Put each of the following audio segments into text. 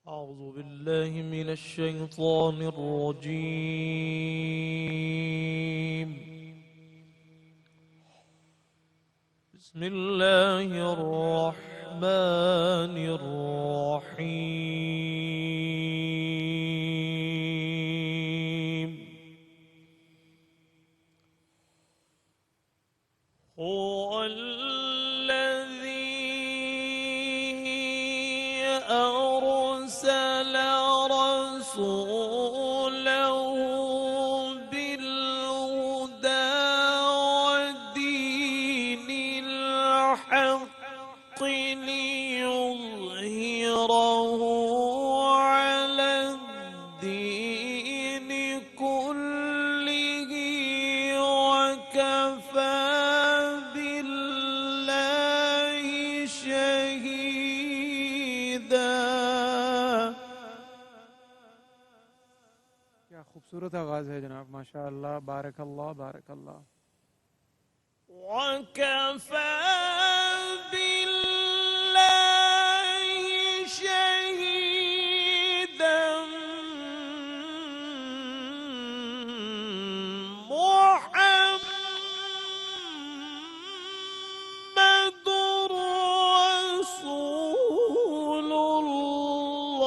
أعوذ بالله من الشيطان الرجيم. بسم الله الرحمن الرحيم. هو الذي أرسل رسوله بالهدى ودين الحق ليظهره على الدين كله وكفى بالله شهيدا. کیا خوبصورت آغاز ہے جناب، ماشاء اللہ، بارک اللہ بارک اللہ. وكفى بالله شهيدا. محمد رسول الله.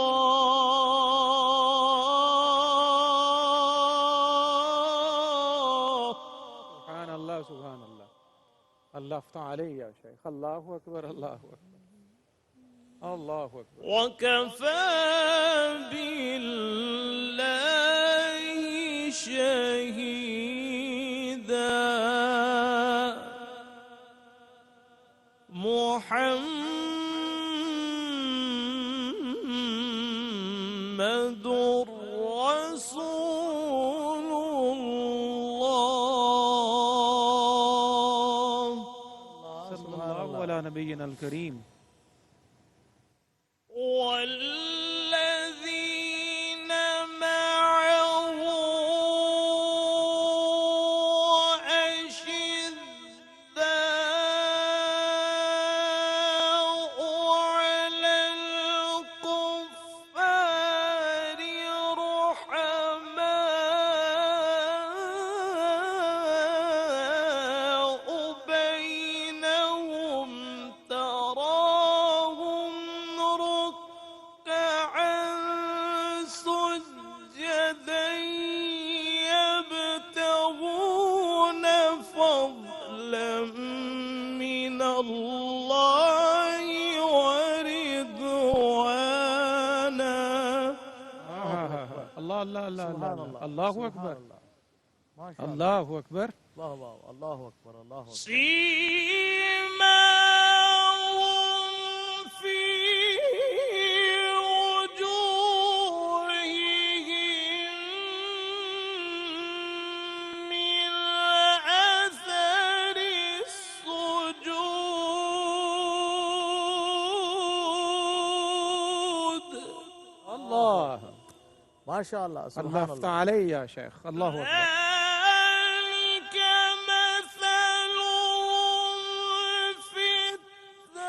سبحان اللہ سبحان اللہ. اللہ افتح علیہ یا شیخ. اللہ اکبر اللہ اکبر اللہ اکبر. وكفى بالله شهيدا. محمد رسول الله. صلی اللہ علی نبینا الکریم. والذين معه أشداء على الكفار رحماء بينهم تراهم ركعا سجدا يبتغون فضلا من الله ورضوانا. اللہ اللہ اللہ سبحان اللہ. اللہ. اللہ سبحان اکبر اللہ. ما شاء الله. اللہ اکبر. واہ واہ. اللہ اکبر اللہ اکبر. سيماهم في وجوههم من أثر السجود. اللہ. ما شاء الله. اللہ سبحان افتح الله. علیہ یا شیخ. اللہ اکبر. ذلك مثلهم في التوراة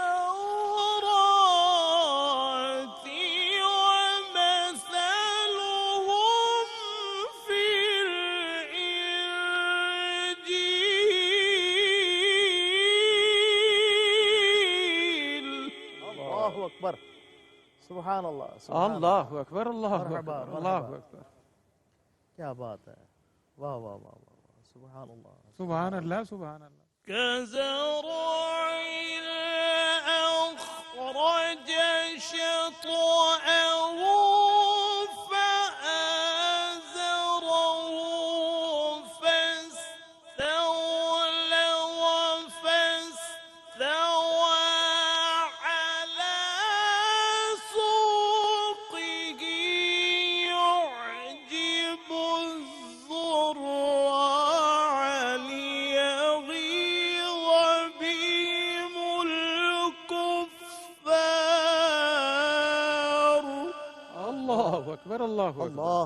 ومثلهم في الإنجيل. الله اکبر. سبحان اللہ. سبحان اللہ اکبر اللہ مرحبا، اکبر مرحبا. اللہ اکبر. کیا بات ہے. واہ واہ واہ واہ. سبحان اللہ. سبحان اللہ سبحان اللہ. كزرع أخرج شطأه فآزره فاستوى على سوقه يعجب الزراع ليغيظ بهم الكفار. اللہ اکبر اللہ اکبر. اللہ.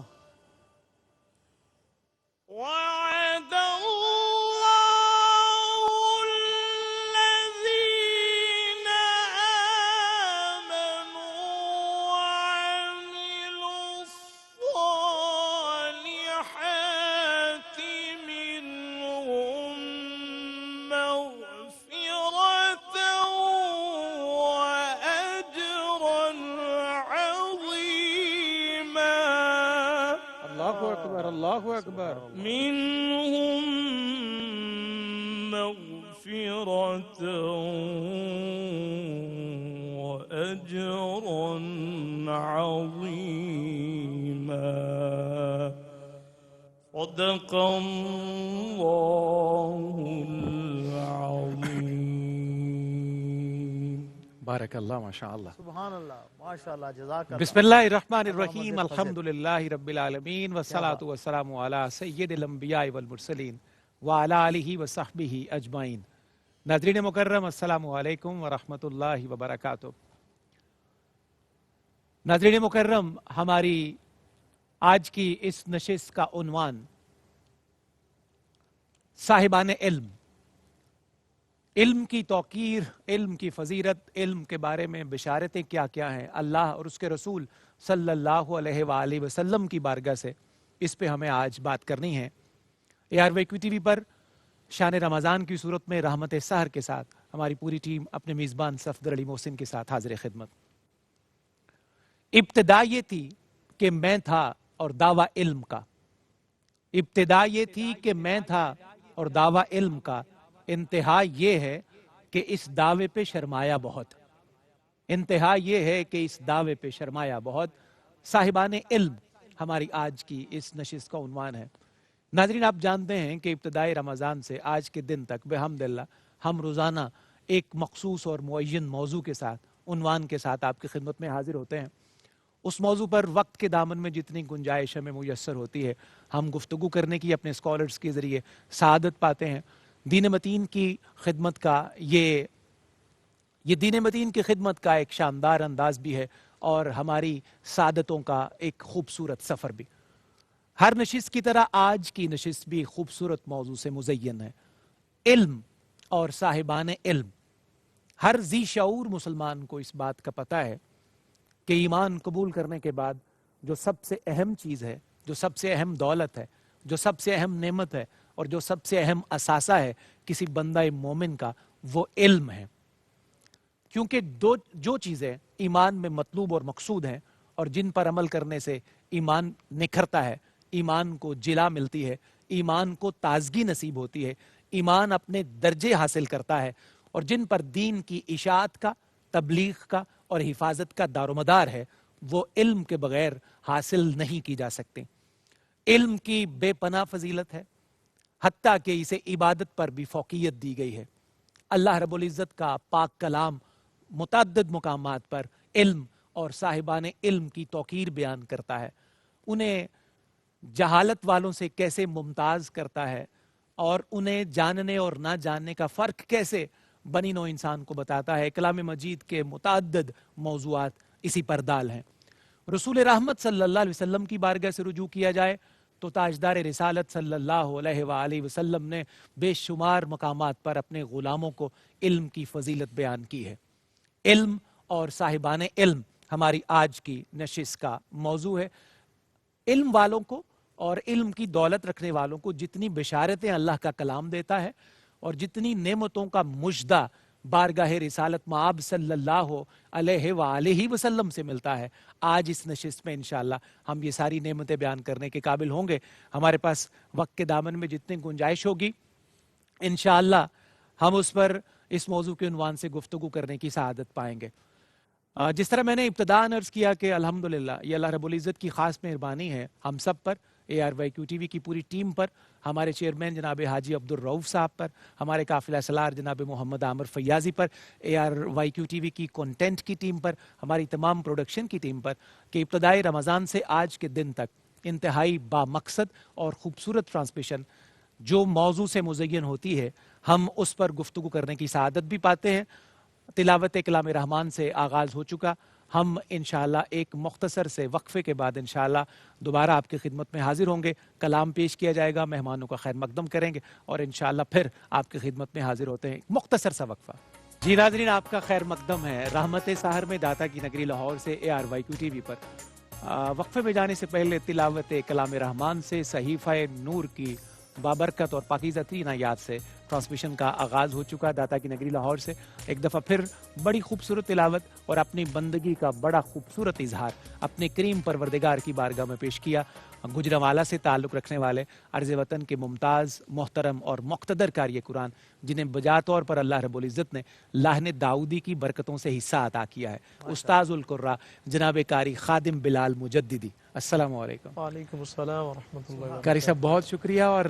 وعد الله الذين آمنوا اکبر اللہ اکبر منهم مغفرة وأجرا عظيما صدق الله العظيم بارک اللہ ماشاء اللہ سبحان اللہ ماشاءاللہ جزاک اللہ بسم اللہ الرحمن الرحیم اللہم زد الحمد للہ رب العالمین والصلاة والسلام علی سید الانبیاء والمرسلین وعلی آلہ وصحبہ اجمعین۔ ناظرین مکرم السلام علیکم ورحمۃ اللہ وبرکاتہ۔ ناظرین مکرم، ہماری آج کی اس نشست کا عنوان صاحبان علم، علم کی توقیر، علم کی فضیلت، علم کے بارے میں بشارتیں کیا کیا ہیں اللہ اور اس کے رسول صلی اللہ علیہ وآلہ وسلم کی بارگاہ سے، اس پہ ہمیں آج بات کرنی ہے۔ ARYQ TV پر شان رمضان کی صورت میں رحمت سحر کے ساتھ ہماری پوری ٹیم اپنے میزبان صفدر علی محسن کے ساتھ حاضر خدمت۔ ابتدا یہ تھی کہ میں تھا اور دعویٰ علم کا، ابتدا یہ تھی کہ میں تھا اور دعویٰ علم کا، انتہا یہ ہے کہ اس دعوے پہ شرمایا بہت، انتہا یہ ہے کہ اس دعوے پہ شرمایا بہت۔ صاحبان علم ہماری آج کی اس نشست کا عنوان ہے۔ ناظرین، آپ جانتے ہیں کہ ابتدائی رمضان سے آج کے دن تک بحمداللہ ہم روزانہ ایک مخصوص اور معین موضوع کے ساتھ، عنوان کے ساتھ آپ کی خدمت میں حاضر ہوتے ہیں۔ اس موضوع پر وقت کے دامن میں جتنی گنجائش ہمیں میسر ہوتی ہے ہم گفتگو کرنے کی اپنے اسکالرز کے ذریعے سعادت پاتے ہیں۔ دین متین کی خدمت کا یہ دین متین کی خدمت کا ایک شاندار انداز بھی ہے اور ہماری سعادتوں کا ایک خوبصورت سفر بھی۔ ہر نشست کی طرح آج کی نشست بھی خوبصورت موضوع سے مزین ہے، علم اور صاحبان علم۔ ہر ذی شعور مسلمان کو اس بات کا پتہ ہے کہ ایمان قبول کرنے کے بعد جو سب سے اہم چیز ہے، جو سب سے اہم دولت ہے، جو سب سے اہم نعمت ہے اور جو سب سے اہم اثاثہ ہے کسی بندہ مومن کا، وہ علم ہے۔ کیونکہ جو چیزیں ایمان میں مطلوب اور مقصود ہیں اور جن پر عمل کرنے سے ایمان نکھرتا ہے، ایمان کو جلا ملتی ہے، ایمان کو تازگی نصیب ہوتی ہے، ایمان اپنے درجے حاصل کرتا ہے، اور جن پر دین کی اشاعت کا، تبلیغ کا اور حفاظت کا دار و مدار ہے، وہ علم کے بغیر حاصل نہیں کی جا سکتے۔ علم کی بے پناہ فضیلت ہے، حتیٰ کہ اسے عبادت پر بھی فوقیت دی گئی ہے۔ اللہ رب العزت کا پاک کلام متعدد مقامات پر علم اور صاحبان علم کی توقیر بیان کرتا ہے، انہیں جہالت والوں سے کیسے ممتاز کرتا ہے اور انہیں جاننے اور نہ جاننے کا فرق کیسے بنی نوع انسان کو بتاتا ہے۔ کلام مجید کے متعدد موضوعات اسی پر دال ہیں۔ رسول رحمت صلی اللہ علیہ وسلم کی بارگاہ سے رجوع کیا جائے تو تاجدار رسالت صلی اللہ علیہ وآلہ وسلم نے بے شمار مقامات پر اپنے غلاموں کو علم کی فضیلت بیان کی ہے۔ علم اور صاحبان علم ہماری آج کی نشست کا موضوع ہے۔ علم والوں کو اور علم کی دولت رکھنے والوں کو جتنی بشارتیں اللہ کا کلام دیتا ہے اور جتنی نعمتوں کا مژدہ بارگاہ رسالت مآب صلی اللہ علیہ وآلہ وسلم سے ملتا ہے، آج اس نشست میں انشاءاللہ ہم یہ ساری نعمتیں بیان کرنے کے قابل ہوں گے۔ ہمارے پاس وقت کے دامن میں جتنی گنجائش ہوگی انشاءاللہ ہم اس پر اس موضوع کے عنوان سے گفتگو کرنے کی سعادت پائیں گے۔ جس طرح میں نے ابتداءً عرض کیا کہ الحمدللہ یہ اللہ رب العزت کی خاص مہربانی ہے ہم سب پر، ARYQ TV کی پوری ٹیم پر، ہمارے چیئرمین جناب حاجی عبدالرؤف صاحب پر، ہمارے قافلہ سالار جناب محمد عامر فیاضی پر، ARYQ TV کی کنٹینٹ کی ٹیم پر، ہماری تمام پروڈکشن کی ٹیم پر، کہ ابتدائی رمضان سے آج کے دن تک انتہائی بامقصد اور خوبصورت ٹرانسمیشن جو موضوع سے مزین ہوتی ہے ہم اس پر گفتگو کرنے کی سعادت بھی پاتے ہیں۔ تلاوت کلام رحمان سے آغاز ہو چکا، ہم انشاءاللہ ایک مختصر سے وقفے کے بعد انشاءاللہ دوبارہ آپ کی خدمت میں حاضر ہوں گے، کلام پیش کیا جائے گا، مہمانوں کا خیر مقدم کریں گے اور انشاءاللہ پھر آپ کی خدمت میں حاضر ہوتے ہیں۔ مختصر سا وقفہ۔ جی ناظرین، آپ کا خیر مقدم ہے رحمت سحر میں داتا کی نگری لاہور سے ARYQ TV پر۔ وقفے میں جانے سے پہلے تلاوت کلام رحمان سے صحیفہ نور کی بابرکت اور پاکیزہ ترین آیات سے ٹرانسمیشن کا آغاز ہو چکا داتا کی نگری لاہور سے. ایک دفعہ پھر بڑی خوبصورت تلاوت اور اپنی بندگی کا بڑا خوبصورت اظہار اپنے کریم پروردگار کی بارگاہ میں پیش کیا. گجرانوالہ سے تعلق رکھنے والے عرض وطن کے ممتاز محترم اور مقتدر قاری قرآن جنہیں بجا طور پر اللہ رب العزت نے لاہن داؤدی کی برکتوں سے حصہ عطا کیا ہے, استاذ القراء جناب قاری خادم بلال مجددی. السلام علیکم. وعلیکم السلام ورحمۃ اللہ وبرکاتہ. قاری صاحب بہت شکریہ, اور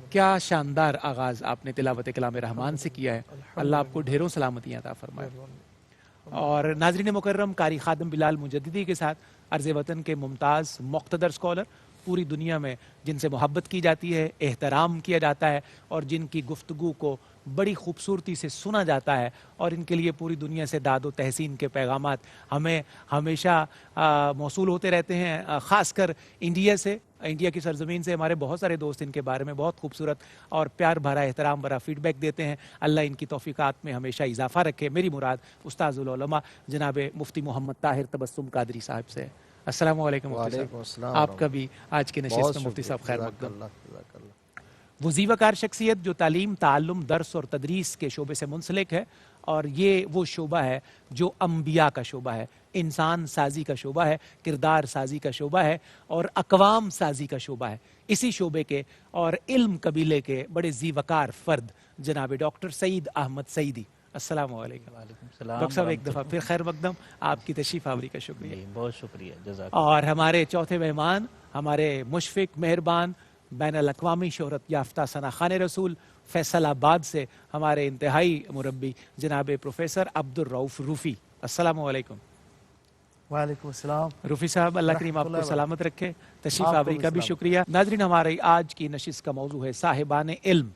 کیا شاندار آغاز آپ نے تلاوت کلام رحمان سے کیا ہے. اللہ آپ کو ڈھیروں سلامتیاں عطا فرمائے. اور ناظرین مکرم, قاری خادم بلال مجددی کے ساتھ عرض وطن کے ممتاز مقتدر اسکالر پوری دنیا میں جن سے محبت کی جاتی ہے, احترام کیا جاتا ہے, اور جن کی گفتگو کو بڑی خوبصورتی سے سنا جاتا ہے, اور ان کے لیے پوری دنیا سے داد و تحسین کے پیغامات ہمیں ہمیشہ موصول ہوتے رہتے ہیں, خاص کر انڈیا سے, انڈیا کی سرزمین سے. ہمارے بہت سارے دوست ان کے بارے میں بہت خوبصورت اور پیار بھرا, احترام بھرا فیڈ بیک دیتے ہیں. اللہ ان کی توفیقات میں ہمیشہ اضافہ رکھے. میری مراد استاذ العلماء جناب مفتی محمد طاہر تبسم قادری صاحب سے. السلام علیکم مفتی صاحب, آپ کا بھی آج کے نشست میں مفتی صاحب خیر مقدم. وہ زیوہ شخصیت جو تعلیم, تعلم, درس اور تدریس کے شعبے سے منسلک ہے, اور یہ وہ شعبہ ہے جو انبیاء کا شعبہ ہے, انسان سازی کا شعبہ ہے, کردار سازی کا شعبہ ہے, اور اقوام سازی کا شعبہ ہے. اسی شعبے کے اور علم قبیلے کے بڑے زیوکار فرد جناب ڈاکٹر سعید احمد سعیدی. السلام علیکم. وعلیکم السلام. ڈاکٹر صاحب ایک دفعہ پھر خیر مقدم, آپ کی تشریف آوری کا شکریہ. بہت شکریہ, جزاک. اور ہمارے چوتھے مہمان, ہمارے مشفق, مہربان, بین الاقوامی شہرت یافتہ ثناخان رسول فیصل آباد سے ہمارے انتہائی مربی جناب پروفیسر عبد الرؤف روفی. السلام علیکم. وعلیکم السلام. روفی صاحب اللہ کریم آپ کو سلامت رکھے. تشریف آوری کا بھی شکریہ. ناظرین, ہمارے آج کی نشست کا موضوع ہے صاحبان علم.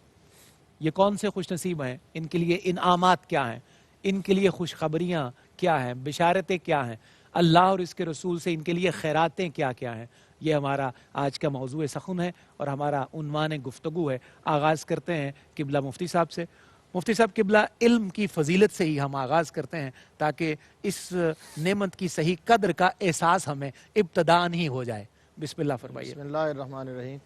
یہ کون سے خوش نصیب ہیں, ان کے لیے انعامات کیا ہیں, ان کے لیے خوشخبریاں کیا ہیں, بشارتیں کیا ہیں, اللہ اور اس کے رسول سے ان کے لیے خیراتیں کیا کیا ہیں. یہ ہمارا آج کا موضوع سخن ہے اور ہمارا عنوان گفتگو ہے. آغاز کرتے ہیں قبلہ مفتی صاحب سے. مفتی صاحب, قبلہ علم کی فضیلت سے ہی ہم آغاز کرتے ہیں تاکہ اس نعمت کی صحیح قدر کا احساس ہمیں ابتداءً ہی ہو جائے. بسم اللہ فرمائیے. بسم اللہ الرحمن الرحیم.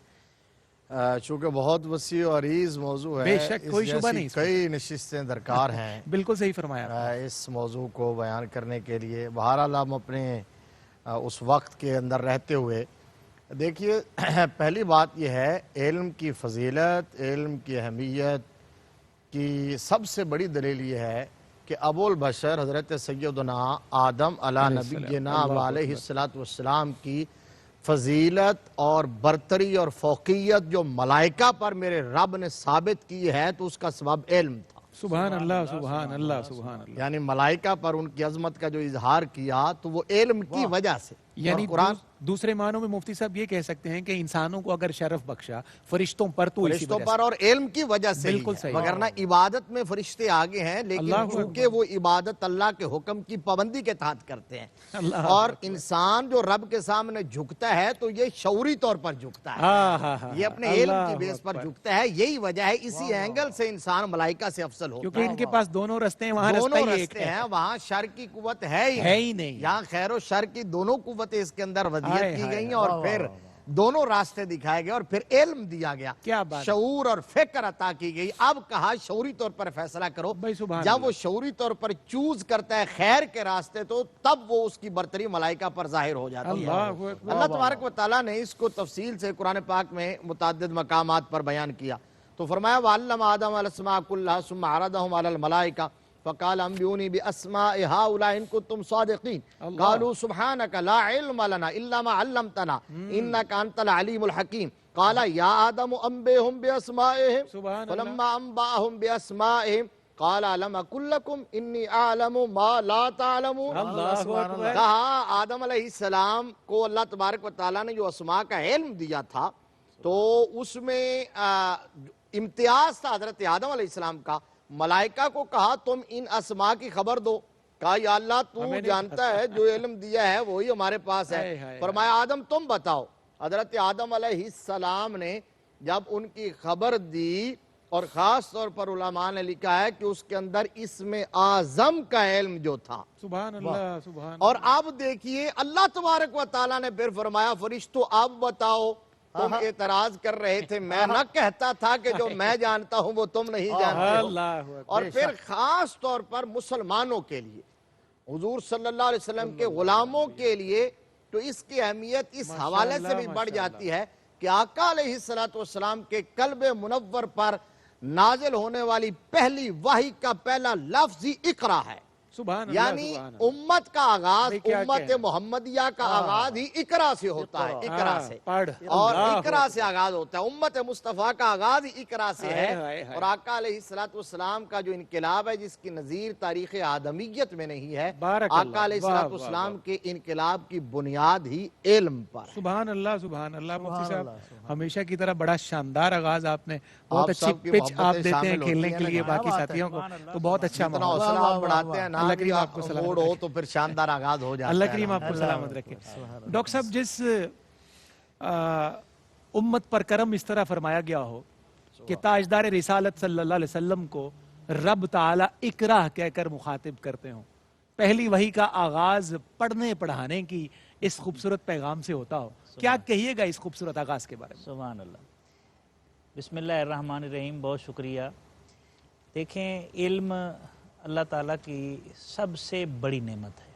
چونکہ بہت وسیع و عریض موضوع ہے, بے شک کوئی شبہ نہیں, کئی نشستیں درکار ہیں. بالکل صحیح فرمایا اس موضوع کو بیان کرنے کے لیے. بہرحال ہم اپنے اس وقت کے اندر رہتے ہوئے دیکھیے, پہلی بات یہ ہے علم کی فضیلت, علم کی اہمیت کی سب سے بڑی دلیل یہ ہے کہ ابو البشر حضرت سیدنا آدم علیہ نبینا علیہ السلام کی فضیلت اور برتری اور فوقیت جو ملائکہ پر میرے رب نے ثابت کی ہے, تو اس کا سبب علم تھا. سبحان اللہ, سبحان اللہ, سبحان اللہ. یعنی ملائکہ پر ان کی عظمت کا جو اظہار کیا تو وہ علم کی وجہ سے. یعنی قرآن دوسرے معنوں میں مفتی صاحب یہ کہہ سکتے ہیں کہ انسانوں کو اگر شرف بخشا فرشتوں پر تو اسی فرشتوں وجہ پر اور علم کی وجہ سے بالکل صحیح. وگرنہ عبادت میں فرشتے آگے ہیں, لیکن چونکہ وہ عبادت اللہ کے حکم کی پابندی کے تحت کرتے ہیں. اور انسان جو رب کے سامنے جھکتا ہے تو یہ شعوری طور پر جھکتا ہے, یہ اپنے علم کی بیس پر جھکتا ہے. یہی وجہ ہے, اسی اینگل سے انسان ملائکہ سے افضل ہوتا ہے, کیونکہ ان کے پاس دونوں رستے ہیں, وہاں دونوں رستہ رستے ہیں. وہاں شر کی قوت ہے ہی نہیں, یہاں خیر و شر کی دونوں قوتیں اس کے اندر ودیت کی گئی, اور پھر دونوں راستے دکھائے گئے, اور پھر علم دیا گیا, شعور اور فکر عطا کی گئی. اب کہا شعوری طور پر فیصلہ کرو. جب وہ شعوری طور پر چوز کرتا ہے خیر کے راستے, تو تب وہ اس کی برتری ملائکہ پر ظاہر ہو جاتی ہے. اللہ تبارک و تعالیٰ نے اس کو تفصیل سے قرآن پاک میں متعدد مقامات پر بیان کیا. تو فرمایا وَعَلَّمَ آدَمَ الْأَسْمَاءَ كُلَّهَا ثُمَّ عَرَضَهُمْ عَلَى الْمَلَائِكَةِ فقال انبئوني باسماء هؤلاء ان كنتم صادقين قالوا سبحانك لا علم لنا الا ما علمتنا انك انت العليم الحكيم قال يا آدم انبئهم باسمائهم فلما انبأهم باسمائهم قال الم اقل لكم اني اعلم ما لا تعلمون. کہا آدم علیہ السلام کو اللہ تبارک و تعالیٰ نے جو اسماء کا علم دیا تھا تو اس میں امتیاز تھا حضرت آدم علیہ السلام کا. ملائکہ کو کہا تم ان اسماء کی خبر دو. کہا یا اللہ تو جانتا ہے, جو علم دیا ہے وہی ہمارے پاس ہے. فرمایا آدم تم بتاؤ. حضرت آدم علیہ السلام نے جب ان کی خبر دی, اور خاص طور پر علماء نے لکھا ہے کہ اس کے اندر اسم اعظم کا علم جو تھا. سبحان اللہ, سبحان. اور اب دیکھیے اللہ تبارک و تعالیٰ نے پھر فرمایا فرشتوں اب بتاؤ تم اعتراض کر رہے تھے، میں نہ کہتا تھا کہ جو میں جانتا ہوں وہ تم نہیں جانتے ہو. اور پھر خاص طور پر مسلمانوں کے لیے، حضور صلی اللہ علیہ وسلم کے غلاموں کے لیے تو اس کی اہمیت اس حوالے سے بھی بڑھ جاتی ہے کہ آقا علیہ السلام کے قلب منور پر نازل ہونے والی پہلی وحی کا پہلا لفظ ہی اقرا ہے. یعنی امت کا آغاز، امت محمدیہ کا آغاز ہی اقرا سے ہوتا ہے، اقرا سے، اور اقرا سے آغاز ہوتا ہے. امت مصطفیٰ کا آغاز ہی اقرا سے ہے. اور آقا علیہ السلام کا جو انقلاب ہے جس کی نظیر تاریخ آدمیت میں نہیں ہے، آقا علیہ السلام کے انقلاب کی بنیاد ہی علم پر. سبحان اللہ، سبحان اللہ. مفتی صاحب ہمیشہ کی طرح بڑا شاندار آغاز آپ نے، بہت اچھی پچ آپ دیتے ہیں کھیلنے کے لیے باقی ساتھیوں کو، تو بہت اچھا اتنا حوصلہ آپ بڑھاتے ہیں نا، اللہ کریم آپ کو موڑ ہو تو پھر شاندار آغاز ہو جاتا ہے. اللہ کریم آپ کو سلامت رکھے. ڈاکٹر صاحب جس امت پر کرم اس طرح فرمایا گیا ہو کہ تاجدار رسالت صلی اللہ علیہ وسلم کو رب تعالی اقرا کہہ کر مخاطب کرتے ہوں، پہلی وحی کا آغاز پڑھنے پڑھانے کی اس خوبصورت پیغام سے ہوتا ہو، کیا کہیے گا اس خوبصورت آغاز کے بارے میں؟ سبحان اللہ. بسم اللہ الرحمن الرحیم. بہت شکریہ. دیکھیں، علم اللہ تعالیٰ کی سب سے بڑی نعمت ہے،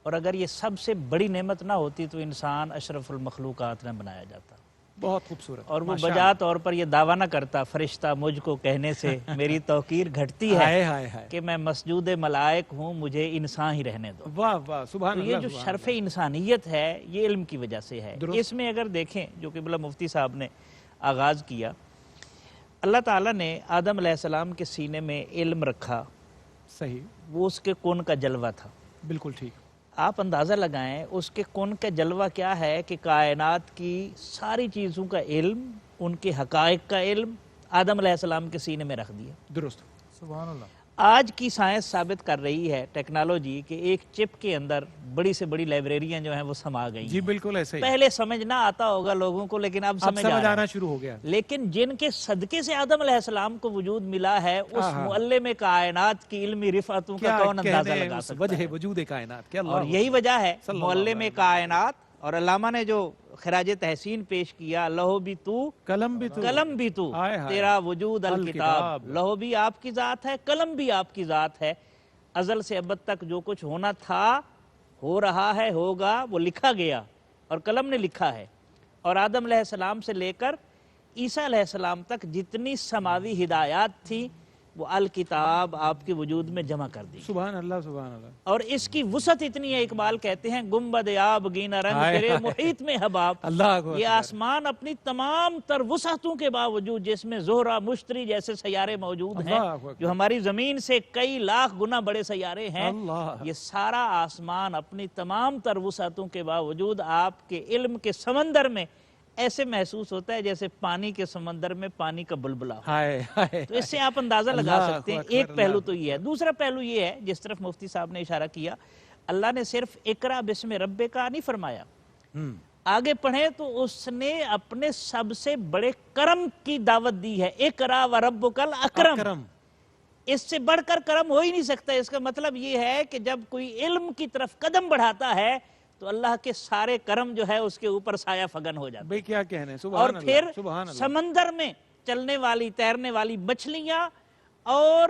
اور اگر یہ سب سے بڑی نعمت نہ ہوتی تو انسان اشرف المخلوقات نہ بنایا جاتا. بہت خوبصورت. اور وہ بجا طور پر یہ دعویٰ نہ کرتا فرشتہ مجھ کو کہنے سے میری توقیر گھٹتی ہے کہ میں مسجود ملائک ہوں، مجھے انسان ہی رہنے دو. واہ واہ، سبحان اللہ. یہ جو شرف انسانیت ہے یہ علم کی وجہ سے ہے. اس میں اگر دیکھیں جو قبلہ مفتی صاحب نے آغاز کیا، اللہ تعالیٰ نے آدم علیہ السلام کے سینے میں علم رکھا. صحیح. وہ اس کے کون کا جلوہ تھا. بالکل ٹھیک. آپ اندازہ لگائیں اس کے کون کا جلوہ کیا ہے کہ کائنات کی ساری چیزوں کا علم، ان کے حقائق کا علم آدم علیہ السلام کے سینے میں رکھ دیا. درست. سبحان اللہ. آج کی سائنس ثابت کر رہی ہے، ٹیکنالوجی، کہ ایک چپ کے اندر بڑی سے بڑی لائبریریاں جو ہیں وہ سما گئی ہیں. جی بالکل ایسے ہی. پہلے سمجھ نہ آتا ہوگا لوگوں کو، لیکن اب سمجھ آنا شروع ہو گیا. لیکن جن کے صدقے سے آدم علیہ السلام کو وجود ملا ہے، اس معلم کائنات کی علمی رفعتوں کا کون اندازہ لگا سکتا ہے؟ وجہ وجود کائنات کیا. اور یہی وجہ ہے معلم کائنات. اور علامہ نے جو خراج تحسین پیش کیا، لہو بھی تو قلم بھی تو تیرا وجود الکتاب. لہو بھی آپ کی ذات ہے، قلم بھی آپ کی ذات ہے. ازل سے ابد تک جو کچھ ہونا تھا، ہو رہا ہے، ہوگا، وہ لکھا گیا اور قلم نے لکھا ہے. اور آدم علیہ السلام سے لے کر عیسیٰ علیہ السلام تک جتنی سماوی ہدایات تھی وہ الکتاب آپ کے وجود میں جمع کر دی. سبحان اللہ، سبحان اللہ. اور اس کی وسعت اتنی ہے، اقبال کہتے ہیں گنبد آب گینا رنگ تیرے محیط میں حباب. یہ آسمان اپنی تمام تر وسعتوں کے باوجود، جس میں زہرہ، مشتری جیسے سیارے موجود ہیں جو ہماری زمین سے کئی لاکھ گنا بڑے سیارے ہیں، یہ سارا آسمان اپنی تمام تر وسعتوں کے باوجود آپ کے علم کے سمندر میں ایسے محسوس ہوتا ہے جیسے پانی کے سمندر میں پانی کا بلبلہ ہو. تو اس سے آپ اندازہ لگا سکتے ہیں. ایک پہلو تو یہ ہے. دوسرا پہلو یہ ہے، جس طرف مفتی صاحب نے اشارہ کیا، اللہ نے صرف اقرا بسم ربک کا نہیں فرمایا. آگے پڑھیں تو اس نے اپنے سب سے بڑے کرم کی دعوت دی ہے. اقرا وربک الاکرم. اس سے بڑھ کر کرم ہو ہی نہیں سکتا. اس کا مطلب یہ ہے کہ جب کوئی علم کی طرف قدم بڑھاتا ہے تو اللہ کے سارے کرم جو ہے اس کے اوپر سایہ فگن ہو جاتا ہے. کیا کہنے. اور پھر سمندر میں چلنے والی، تیرنے والی مچھلیاں اور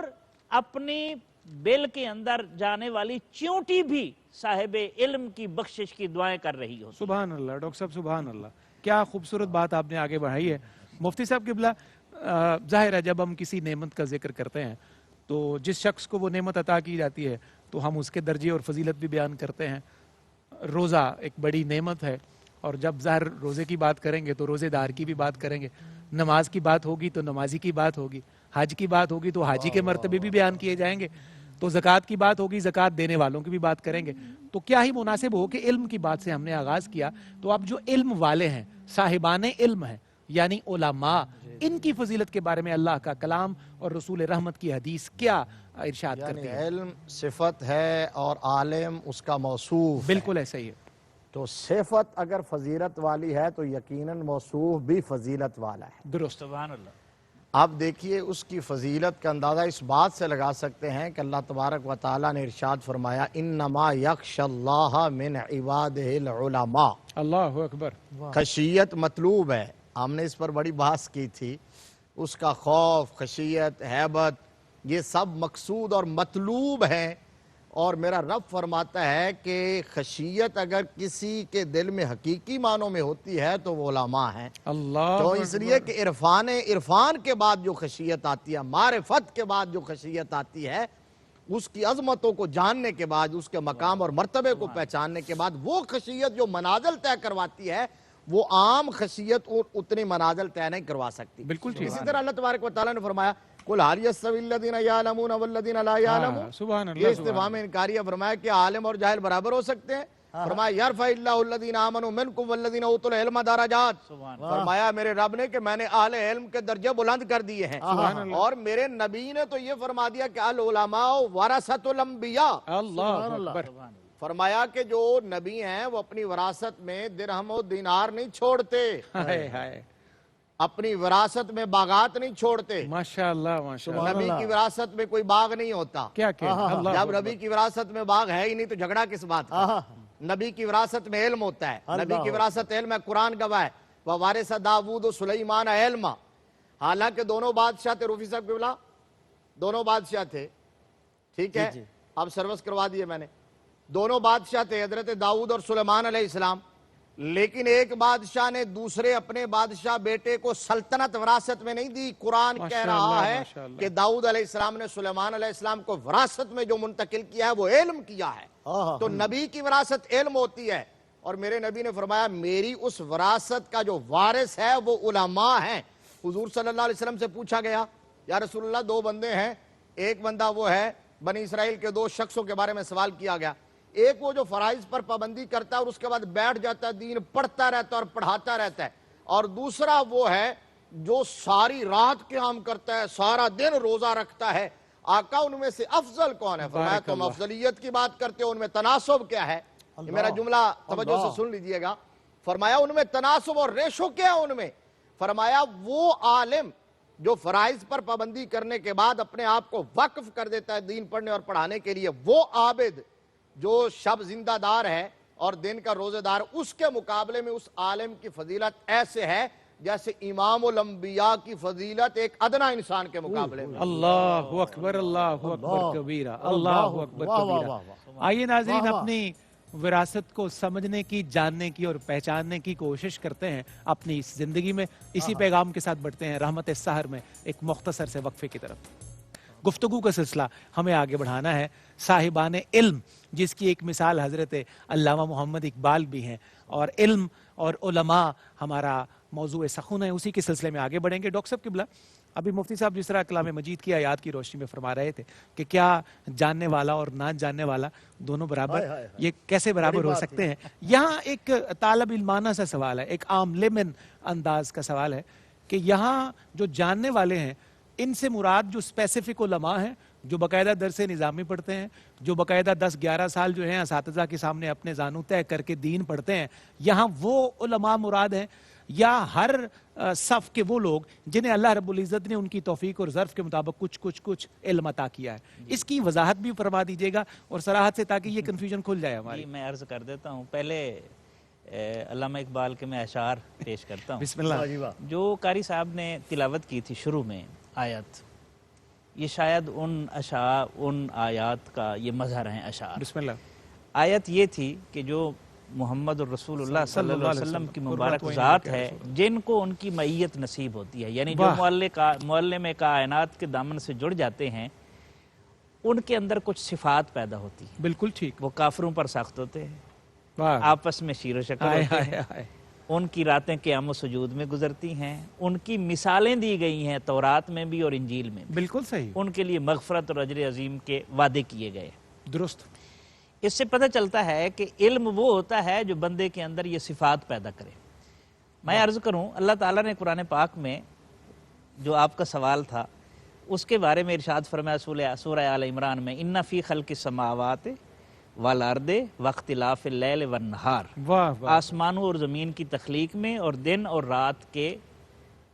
اپنی بل کے اندر جانے والی چیونٹی بھی صاحب علم کی بخشش کی دعائیں کر رہی ہو. سبحان اللہ. ڈاکٹر صاحب سبحان اللہ، کیا خوبصورت بات آپ نے آگے بڑھائی ہے. مفتی صاحب قبلہ، ظاہر ہے جب ہم کسی نعمت کا ذکر کرتے ہیں تو جس شخص کو وہ نعمت عطا کی جاتی ہے تو ہم اس کے درجے اور فضیلت بھی بیان کرتے ہیں. روزہ ایک بڑی نعمت ہے، اور جب ظاہر روزے کی بات کریں گے تو روزے دار کی بھی بات کریں گے. نماز کی بات ہوگی تو نمازی کی بات ہوگی. حج کی بات ہوگی تو حاجی کے مرتبے بھی بیان کیے جائیں گے. تو زکوٰۃ کی بات ہوگی، زکوٰۃ دینے والوں کی بھی بات کریں گے. تو کیا ہی مناسب ہو کہ علم کی بات سے ہم نے آغاز کیا. تو اب جو علم والے ہیں، صاحبان علم ہیں، یعنی علماء، ان کی فضیلت کے بارے میں اللہ کا کلام اور رسول رحمت کی حدیث کیا ارشاد کرتی ہے؟ علم صفت ہے اور عالم اس کا موصوف. بالکل ایسا ہی ہے. تو صفت اگر فضیلت والی ہے تو یقیناً موصوف بھی فضیلت والا ہے. درست. سبحان اللہ. آپ دیکھیے اس کی فضیلت کا اندازہ اس بات سے لگا سکتے ہیں کہ اللہ تبارک و تعالیٰ نے ارشاد فرمایا انما یخشی اللہ من عبادہ العلماء. اللہ اکبر. خشیت مطلوب ہے، ہم نے اس پر بڑی بحث کی تھی. اس کا خوف، خشیت، ہیبت، یہ سب مقصود اور مطلوب ہیں. اور میرا رب فرماتا ہے کہ خشیت اگر کسی کے دل میں حقیقی معنوں میں ہوتی ہے تو وہ علماء ہیں. تو اس لیے کہ عرفان کے بعد جو خشیت آتی ہے، معرفت کے بعد جو خشیت آتی ہے، اس کی عظمتوں کو جاننے کے بعد، اس کے مقام اور مرتبے کو پہچاننے کے بعد، وہ خشیت جو منازل طے کرواتی ہے، وہ عام خشیت اتنی منازل طے نہیں کروا سکتی. بالکل ٹھیک. اسی طرح اللہ تبارک و تعالیٰ نے فرمایا قُلْ هَلْ يَسْتَوِي الَّذِينَ يَعْلَمُونَ وَالَّذِينَ لَا يَعْلَمُونَ. سبحان اللہ. یہ استفہام انکاریہ فرمایا کہ عالم اور جاہل برابر ہو سکتے ہیں. فرمایا يَرْفَعِ اللَّهُ الَّذِينَ آمَنُوا مِنْكُمْ وَالَّذِينَ أُوتُوا الْعِلْمَ دَرَجَاتٍ. فرمایا میرے رب نے کہ میں نے اہل علم کے درجے بلند کر دیے ہیں. اور میرے نبی نے تو یہ فرما دیا کہ العلماء ورثۃ الانبیاء. اللہ اکبر. فرمایا کہ جو نبی ہیں وہ اپنی وراثت میں درہم و دینار نہیں چھوڑتے، اپنی وراثت میں باغات نہیں چھوڑتے. ماشاءاللہ ماشاءاللہ. نبی کی وراثت میں کوئی باغ نہیں ہوتا. کیا جب نبی کی وراثت میں باغ ہے ہی نہیں تو جھگڑا کس بات کا. نبی کی وراثت میں علم ہوتا ہے. نبی کی وراثت علم ہے. قرآن گواہ ہے وَوَارِثَ داؤد و سلیمان علما. حالانکہ دونوں بادشاہ تھے. روفی صاحب قبلہ دونوں بادشاہ تھے، ٹھیک ہے، اب سروس کروا دیے میں نے. دونوں بادشاہ تھے حضرت داؤد اور سلیمان علیہ السلام. لیکن ایک بادشاہ نے دوسرے اپنے بادشاہ بیٹے کو سلطنت وراثت میں نہیں دی. قرآن کہہ رہا ہے کہ داؤد علیہ السلام نے سلیمان علیہ السلام کو وراثت میں جو منتقل کیا ہے وہ علم کیا ہے. تو نبی کی وراثت علم ہوتی ہے. اور میرے نبی نے فرمایا میری اس وراثت کا جو وارث ہے وہ علماء ہیں. حضور صلی اللہ علیہ وسلم سے پوچھا گیا یا رسول اللہ دو بندے ہیں، ایک بندہ وہ ہے، بنی اسرائیل کے دو شخصوں کے بارے میں سوال کیا گیا. ایک وہ جو فرائض پر پابندی کرتا ہے اور اس کے بعد بیٹھ جاتا ہے، دین پڑھتا رہتا ہے اور پڑھاتا رہتا ہے. اور دوسرا وہ ہے جو ساری رات قیام کرتا ہے، سارا دن روزہ رکھتا ہے. آقا ان میں سے افضل کون ہے؟ فرمایا تم افضلیت کی بات کرتے ہو، ان میں تناسب کیا ہے؟ یہ میرا جملہ توجہ سے سن لیجئے گا. فرمایا ان میں تناسب اور ریشو کیا ہے ان میں؟ فرمایا وہ عالم جو فرائض پر پابندی کرنے کے بعد اپنے آپ کو وقف کر دیتا ہے دین پڑھنے اور پڑھانے کے لیے، وہ عابد جو شب زندہ دار ہے اور دن کا روزہ دار، اس کے مقابلے میں اس عالم کی فضیلت ایسے ہے جیسے امام الانبیاء کی فضیلت ایک ادنا انسان کے مقابلے میں. اللہ اکبر. اللہ اکبر کبیرہ. اللہ اکبر کبیرہ. آئیے ناظرین اپنی وراثت کو سمجھنے کی، جاننے کی اور پہچاننے کی کوشش کرتے ہیں اپنی اس زندگی میں. اسی پیغام کے ساتھ بڑھتے ہیں رحمت سحر میں ایک مختصر سے وقفے کی طرف. گفتگو کا سلسلہ ہمیں آگے بڑھانا ہے. صاحبان علم جس کی ایک مثال حضرت علامہ محمد اقبال بھی ہیں، اور علم اور علماء ہمارا موضوع سخن ہے. اسی کے سلسلے میں آگے بڑھیں گے. ڈاکٹر صاحب قبلہ، ابھی مفتی صاحب جس طرح کلام مجید کی آیات کی روشنی میں فرما رہے تھے کہ کیا جاننے والا اور نہ جاننے والا دونوں برابر، یہ کیسے برابر ہو سکتے ہیں؟ یہاں ایک طالب علمانہ سا سوال ہے، ایک عام لیمن انداز کا سوال ہے کہ یہاں جو جاننے والے ہیں ان سے مراد جو اسپیسیفک علماء ہیں جو باقاعدہ درس نظامی پڑھتے ہیں، جو باقاعدہ 10-11 سال جو ہیں اساتذہ کے سامنے اپنے زانو طے کر کے دین پڑھتے ہیں، یہاں وہ علماء مراد ہیں، یا ہر صف کے وہ لوگ جنہیں اللہ رب العزت نے ان کی توفیق اور ظرف کے مطابق کچھ علم عطا کیا ہے؟ اس کی وضاحت بھی فرما دیجیے گا اور صراحت سے، تاکہ یہ کنفیوژن کھل جائے ہماری. میں عرض کر دیتا ہوں. پہلے علامہ اقبال کے میں اشعار پیش کرتا ہوں. بسم اللہ. جو قاری صاحب نے تلاوت کی تھی شروع میں آیت، یہ شاید ان آیات کا یہ مظہر ہیں اشعار. بسم اللہ. آیت یہ تھی کہ جو محمد الرسول اللہ صلی اللہ علیہ وسلم کی مبارک ذات ہے جن کو ان کی معیت نصیب ہوتی ہے، یعنی جو معلم کائنات کے دامن سے جڑ جاتے ہیں ان کے اندر کچھ صفات پیدا ہوتی ہیں. بالکل ٹھیک. وہ کافروں پر سخت ہوتے ہیں، آپس میں شیر و شکر ہوتے ہیں، ان کی راتیں قیام و سجود میں گزرتی ہیں، ان کی مثالیں دی گئی ہیں تورات میں بھی اور انجیل میں بھی. بالکل صحیح. ان کے لیے مغفرت اور اجر عظیم کے وعدے کیے گئے. درست. اس سے پتہ چلتا ہے کہ علم وہ ہوتا ہے جو بندے کے اندر یہ صفات پیدا کرے. میں عرض کروں، اللہ تعالیٰ نے قرآن پاک میں جو آپ کا سوال تھا اس کے بارے میں ارشاد فرمایا سورہ آل عمران میں، اِنَّ فِي خَلْقِ السَّمَاوَاتِ وَالْأَرْضِ وَاخْتِلَافِ اللَّيْلِ وَالنَّهَارِ. آسمانوں اور زمین کی تخلیق میں اور دن اور رات کے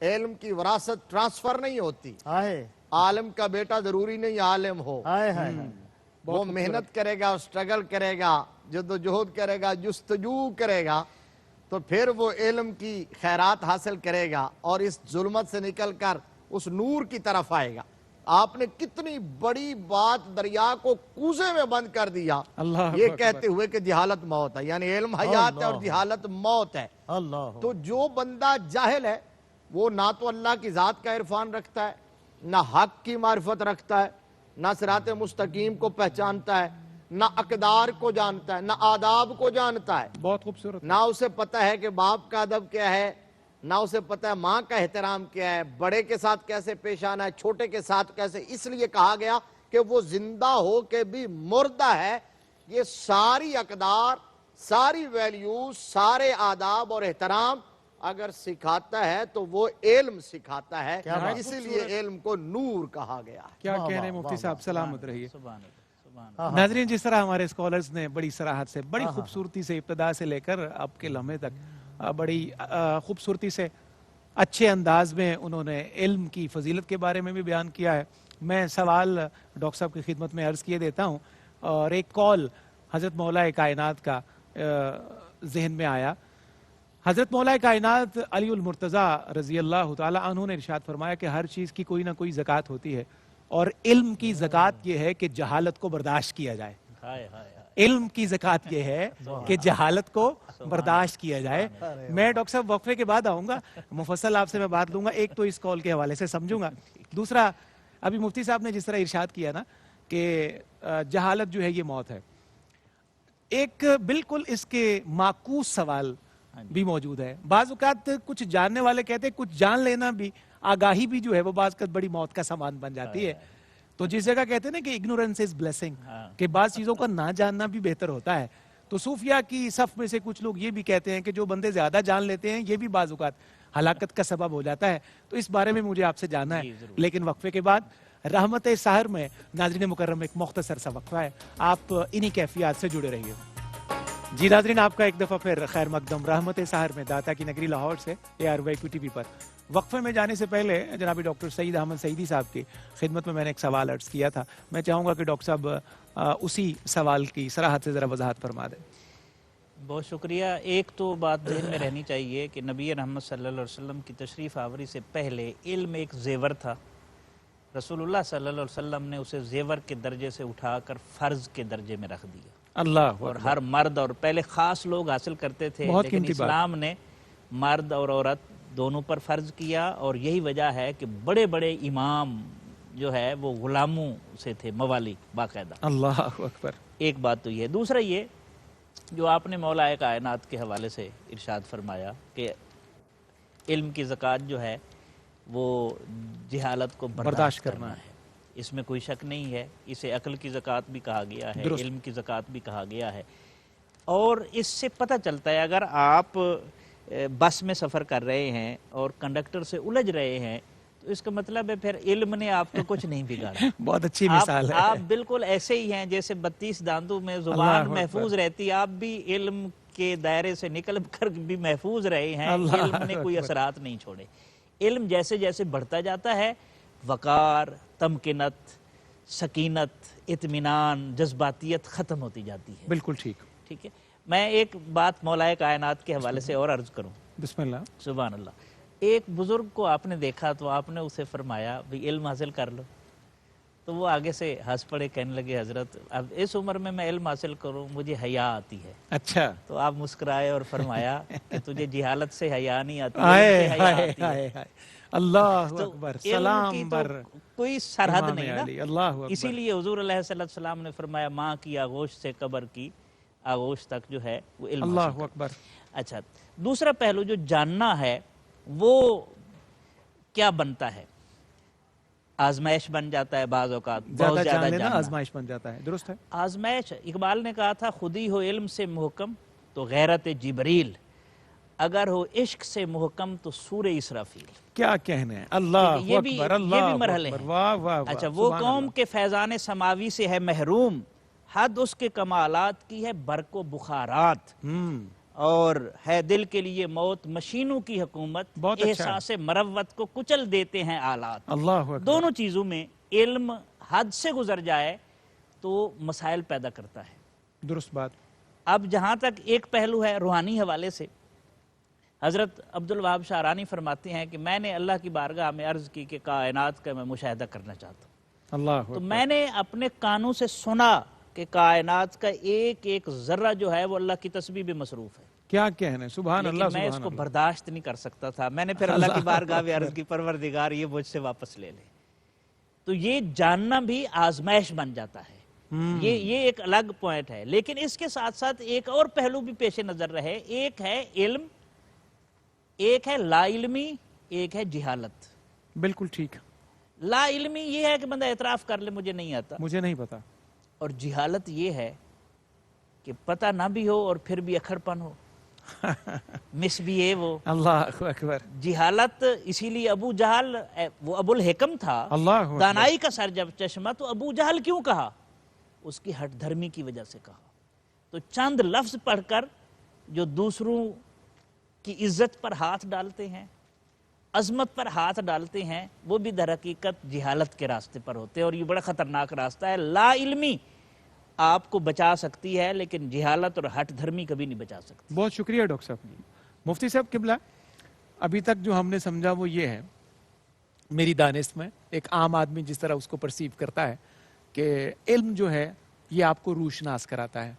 علم کی وراثت ٹرانسفر نہیں ہوتی. عالم کا بیٹا ضروری نہیں عالم ہو. وہ محنت کرے گا, سٹرگل کرے گا, جدوجہد کرے گا, جستجو کرے گا, تو پھر وہ علم کی خیرات حاصل کرے گا اور اس ظلمت سے نکل کر اس نور کی طرف آئے گا. آپ نے کتنی بڑی بات دریا کو کوزے میں بند کر دیا یہ کہتے ہوئے کہ جہالت موت ہے. یعنی علم حیات ہے اور جہالت موت ہے. تو جو بندہ جاہل ہے وہ نہ تو اللہ کی ذات کا عرفان رکھتا ہے, نہ حق کی معرفت رکھتا ہے, نہ صراط مستقیم کو پہچانتا ہے, نہ اقدار کو جانتا ہے, نہ آداب کو جانتا ہے. بہت خوبصورت. نہ اسے پتہ ہے کہ باپ کا ادب کیا ہے, نہ اسے پتہ ہے ماں کا احترام کیا ہے, بڑے کے ساتھ کیسے پیش آنا ہے, چھوٹے کے ساتھ کیسے. اس لیے کہا گیا کہ وہ زندہ ہو کے بھی مردہ ہے. یہ ساری اقدار, ساری ویلیوز, سارے آداب اور احترام اگر سکھاتا ہے تو وہ علم سکھاتا ہے. اسی لیے علم کو نور کہا گیا. کیا کہہ رہے مفتی صاحب, سلامت رہیے. ناظرین, جس طرح ہمارے اسکالرز نے بڑی صراحت سے, بڑی خوبصورتی سے, ابتدا سے لے کر اب کے لمحے تک بڑی خوبصورتی سے, اچھے انداز میں انہوں نے علم کی فضیلت کے بارے میں بھی بیان کیا ہے. میں سوال ڈاکٹر صاحب کی خدمت میں عرض کیے دیتا ہوں, اور ایک کال حضرت مولا کائنات کا ذہن میں آیا. حضرت مولا کائنات علی المرتضی رضی اللہ تعالی عنہ نے ارشاد فرمایا کہ ہر چیز کی کوئی نہ کوئی زکوٰۃ ہوتی ہے, اور علم کی زکوٰۃ یہ ہے کہ جہالت کو برداشت کیا جائے. علم کی زکوٰۃ یہ ہے کہ جہالت کو برداشت کیا جائے. میں ڈاکٹر صاحب وقفے کے بعد آؤں گا, مفصل آپ سے میں بات لوں گا. ایک تو اس کال کے حوالے سے سمجھوں گا, دوسرا ابھی مفتی صاحب نے جس طرح ارشاد کیا نا کہ جہالت جو ہے یہ موت ہے, ایک بالکل اس کے معکوس سوال بھی موجود ہے. بعض اوقات کچھ جاننے والے کہتے ہیں کچھ جان لینا بھی, آگاہی بھی جو ہے وہ بعض اوقات بڑی موت کا سامان بن جاتی ہے. تو جس جگہ کہتے ہیں نا کہ اگنورنس از بلیسنگ, کہ بعض چیزوں کا نہ جاننا بھی بہتر ہوتا ہے. تو صوفیہ کی صف میں سے کچھ لوگ یہ بھی کہتے ہیں کہ جو بندے زیادہ جان لیتے ہیں یہ بھی بعض اوقات ہلاکت کا سبب ہو جاتا ہے. تو اس بارے میں مجھے آپ سے جاننا ہے, لیکن وقفے کے بعد رحمت سحر میں ناظرین مکرم ایک مختصر سا وقفہ ہے, آپ انہی کیفیات سے جڑے رہیے. جی ناظرین, آپ کا ایک دفعہ پھر خیر مقدم رحمت سحر میں داتا کی نگری لاہور سے ARY QTV پر. وقفے میں جانے سے پہلے جناب ڈاکٹر سعید احمد سعیدی صاحب کی خدمت میں نے ایک سوال عرض کیا تھا. میں چاہوں گا کہ ڈاکٹر صاحب اسی سوال کی صراحت سے ذرا وضاحت فرما دیں. بہت شکریہ. ایک تو بات ذہن میں رہنی چاہیے کہ نبی رحمت صلی اللہ علیہ وسلم کی تشریف آوری سے پہلے علم ایک زیور تھا. رسول اللہ صلی اللہ علیہ وسلم نے اسے زیور کے درجے سے اٹھا کر فرض کے درجے میں رکھ دیا. اللہ, اور ہر مرد, اور پہلے خاص لوگ حاصل کرتے تھے, لیکن اسلام نے مرد اور عورت دونوں پر فرض کیا. اور یہی وجہ ہے کہ بڑے بڑے امام جو ہے وہ غلاموں سے تھے, موالی باقاعدہ. اللہ اکبر. ایک بات تو یہ. دوسرا یہ جو آپ نے مولا کائنات کے حوالے سے ارشاد فرمایا کہ علم کی زکوٰۃ جو ہے وہ جہالت کو برداشت کرنا ہے, اس میں کوئی شک نہیں ہے. اسے عقل کی زکوٰۃ بھی کہا گیا ہے, علم کی زکوٰۃ بھی کہا گیا ہے. اور اس سے پتہ چلتا ہے اگر آپ بس میں سفر کر رہے ہیں اور کنڈکٹر سے الجھ رہے ہیں تو اس کا مطلب ہے پھر علم نے آپ کو کچھ نہیں بگاڑا. بہت اچھی مثال ہے. آپ بالکل ایسے ہی ہیں جیسے 32 داندوں میں زبان محفوظ رہتی, آپ بھی علم کے دائرے سے نکل کر بھی محفوظ رہے ہیں. علم نے کوئی اثرات نہیں چھوڑے. علم جیسے جیسے بڑھتا جاتا ہے وقار, تمکنت, سکینت, اطمینان, جذباتیت ختم ہوتی جاتی ہے. بالکل ٹھیک. ٹھیک ہے. میں ایک بات مولا کائنات کے حوالے سے اور عرض کروں. بسم اللہ. سبحان اللہ. ایک بزرگ کو آپ نے دیکھا تو آپ نے اسے فرمایا بھی علم حاصل کر لو, تو وہ آگے سے ہنس پڑے, کہنے لگے حضرت اب اس عمر میں علم حاصل کروں, مجھے حیا آتی ہے. اچھا. تو آپ مسکرائے اور فرمایا کہ تجھے جہالت سے حیا نہیں آتی. اللہ اکبر. سلام بر کوئی سرحد نہیں نا. اسی لیے حضور علیہ صلی اللہ علیہ وسلم نے فرمایا ماں کی آغوش سے قبر کی آغوش تک جو ہے وہ علم. اللہ اکبر. اچھا, دوسرا پہلو جو جاننا ہے وہ کیا بنتا ہے؟ آزمائش بن جاتا ہے بعض اوقات. بہت زیادہ جاننا آزمائش بن جاتا ہے. درست ہے. آزمائش, اقبال نے کہا تھا خودی ہو علم سے محکم تو غیرت جبریل, اگر ہو عشق سے محکم تو سور اسرافیل. کیا کہنے ہیں. اللہ اکبر. یہ بھی مرحلے ہیں. اچھا, وہ قوم کے فیضان سماوی سے ہے محروم, حد اس کے کمالات کی ہے برق و بخارات. اور ہے دل کے لیے موت مشینوں کی حکومت، احساس مروت کو کچل دیتے ہیں آلات۔ اللہ دونوں چیزوں میں علم حد سے گزر جائے تو مسائل پیدا کرتا ہے۔ درست بات۔ اب جہاں تک ایک پہلو ہے روحانی حوالے سے، حضرت عبدالوہاب شعرانی فرماتے ہیں کہ میں نے اللہ کی بارگاہ میں عرض کی کہ کائنات کا میں مشاہدہ کرنا چاہتا ہوں، اللہ تو میں نے اپنے کانوں سے سنا کہ کائنات کا ایک ایک ذرہ جو ہے وہ اللہ کی تسبیح میں مصروف ہے۔ کیا کہنے، سبحان اللہ، لیکن میں اس کو برداشت نہیں کر سکتا تھا۔ میں نے پھر اللہ کی بارگاہ میں عرض کی پروردگار یہ مجھ سے واپس لے لے۔ تو یہ جاننا بھی آزمائش بن جاتا ہے، یہ ایک الگ پوائنٹ ہے۔ لیکن اس کے ساتھ ساتھ ایک اور پہلو بھی پیش نظر رہے، ایک ہے علم، ایک ہے لا علمی، ایک ہے جہالت۔ بالکل ٹھیک۔ لا علمی یہ ہے کہ بندہ اعتراف کر لے مجھے نہیں آتا، مجھے نہیں پتا، اور جہالت یہ ہے کہ پتہ نہ بھی ہو اور پھر بھی اکھڑ پن ہو، مس بھی ہے وہ۔ اللہ اکبر۔ جہالت اسی لیے ابو جہل، وہ ابو الحکم تھا، اللہ دانائی کا سر جب چشمہ، تو ابو جہل کیوں کہا؟ اس کی ہٹ دھرمی کی وجہ سے کہا۔ تو چند لفظ پڑھ کر جو دوسروں کی عزت پر ہاتھ ڈالتے ہیں، عظمت پر ہاتھ ڈالتے ہیں، وہ بھی در حقیقت جہالت کے راستے پر ہوتے ہیں، اور یہ بڑا خطرناک راستہ ہے۔ لا علمی آپ کو بچا سکتی ہے لیکن جہالت اور ہٹ دھرمی کبھی نہیں بچا سکتی۔ بہت شکریہ ڈاکٹر صاحب۔ مفتی صاحب قبلہ، ابھی تک جو ہم نے سمجھا وہ یہ ہے، میری دانست میں ایک عام آدمی جس طرح اس کو پرسیو کرتا ہے کہ علم جو ہے یہ آپ کو روشناس کراتا ہے،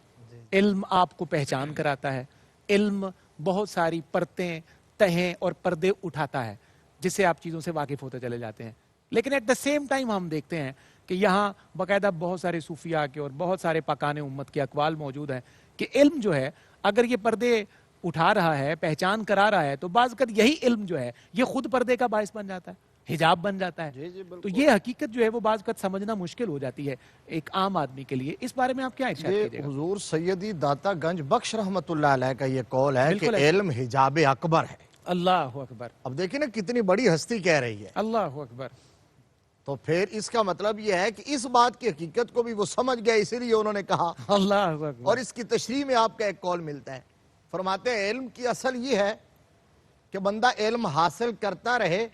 علم آپ کو پہچان کراتا ہے، علم بہت ساری پرتیں، تہیں اور پردے اٹھاتا ہے جس سے آپ چیزوں سے واقف ہوتے چلے جاتے ہیں۔ لیکن ایٹ دا سیم ٹائم ہم دیکھتے ہیں کہ یہاں باقاعدہ بہت سارے صوفیاء کے اور بہت سارے پاکان امت کے اقوال موجود ہیں کہ علم جو ہے اگر یہ پردے اٹھا رہا ہے، پہچان کرا رہا ہے، تو بعض اوقات یہی علم جو ہے یہ خود پردے کا باعث بن جاتا ہے، حجاب بن جاتا ہے۔ تو یہ حقیقت جو ہے وہ بعض اوقات سمجھنا مشکل ہو جاتی ہے ایک عام آدمی کے لیے۔ اس بارے میں آپ کیا ارشاد کیجیے گا؟ حضور سیدی داتا گنج بخش رحمت اللہ علیہ کا یہ قول ہے کہ علم حجاب اکبر ہے۔ اللہ اکبر۔ اب دیکھیں نا کتنی بڑی ہستی کہہ رہی ہے۔ اللہ اکبر۔ تو پھر اس کا مطلب یہ ہے کہ اس بات کی حقیقت کو بھی وہ سمجھ گئے، اسی لیے انہوں نے کہا۔ اللہ اکبر۔ اور اس کی تشریح میں آپ کا ایک قول ملتا ہے، فرماتے ہیں علم کی اصل یہ ہے کہ بندہ علم حاصل کرتا رہے،